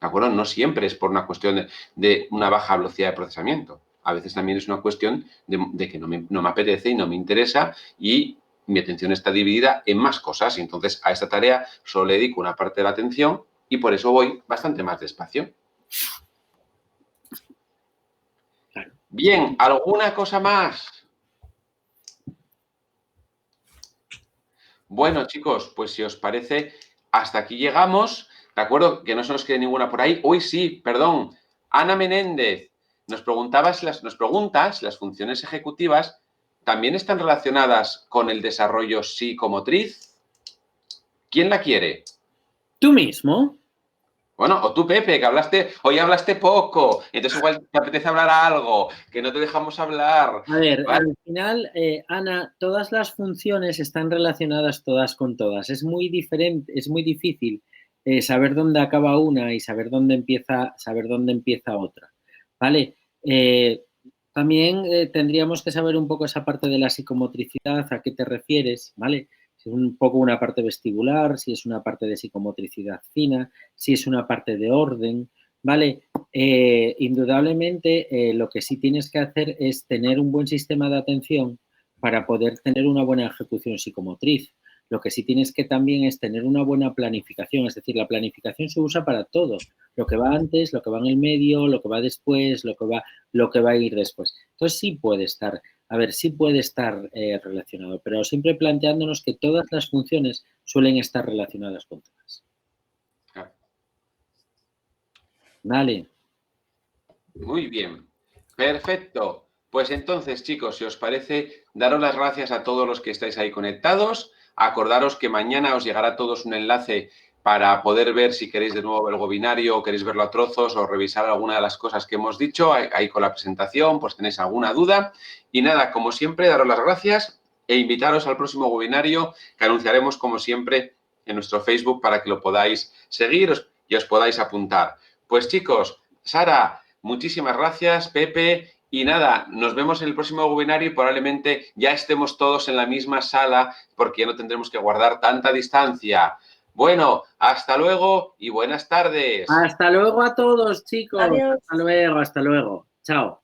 ¿de acuerdo? No siempre es por una cuestión de una baja velocidad de procesamiento. A veces también es una cuestión de que no me apetece y no me interesa y mi atención está dividida en más cosas. Y entonces a esta tarea solo le dedico una parte de la atención y por eso voy bastante más despacio. Bien, ¿alguna cosa más? Bueno, chicos, pues si os parece, hasta aquí llegamos. ¿De acuerdo? Que no se nos quede ninguna por ahí. Uy, sí, perdón. Ana Menéndez nos pregunta si las funciones ejecutivas también están relacionadas con el desarrollo psicomotriz. ¿Quién la quiere? ¿Tú mismo? Bueno, o tú, Pepe, que hoy hablaste poco, entonces igual te apetece hablar algo, que no te dejamos hablar. A ver, ¿Vale? al final, Ana, todas las funciones están relacionadas todas con todas. Es muy diferente, es muy difícil saber dónde acaba una y saber dónde empieza otra. ¿Vale? También tendríamos que saber un poco esa parte de la psicomotricidad, a qué te refieres, ¿vale? Si es un poco una parte vestibular, si es una parte de psicomotricidad fina, si es una parte de orden, ¿vale? Indudablemente, lo que sí tienes que hacer es tener un buen sistema de atención para poder tener una buena ejecución psicomotriz. Lo que sí tienes que también es tener una buena planificación, es decir, la planificación se usa para todo, lo que va antes, lo que va en el medio, lo que va después, lo que va a ir después. Entonces sí puede estar, relacionado, pero siempre planteándonos que todas las funciones suelen estar relacionadas con todas. Vale. Muy bien. Perfecto. Pues entonces, chicos, si os parece, daros las gracias a todos los que estáis ahí conectados. Acordaros que mañana os llegará a todos un enlace para poder ver si queréis de nuevo el webinario o queréis verlo a trozos o revisar alguna de las cosas que hemos dicho ahí con la presentación, pues tenéis alguna duda. Y nada, como siempre, daros las gracias e invitaros al próximo webinario que anunciaremos, como siempre, en nuestro Facebook para que lo podáis seguir y os podáis apuntar. Pues chicos, Sara, muchísimas gracias, Pepe. Y nada, nos vemos en el próximo webinario y probablemente ya estemos todos en la misma sala porque ya no tendremos que guardar tanta distancia. Bueno, hasta luego y buenas tardes. Hasta luego a todos, chicos. Adiós. Hasta luego, hasta luego. Chao.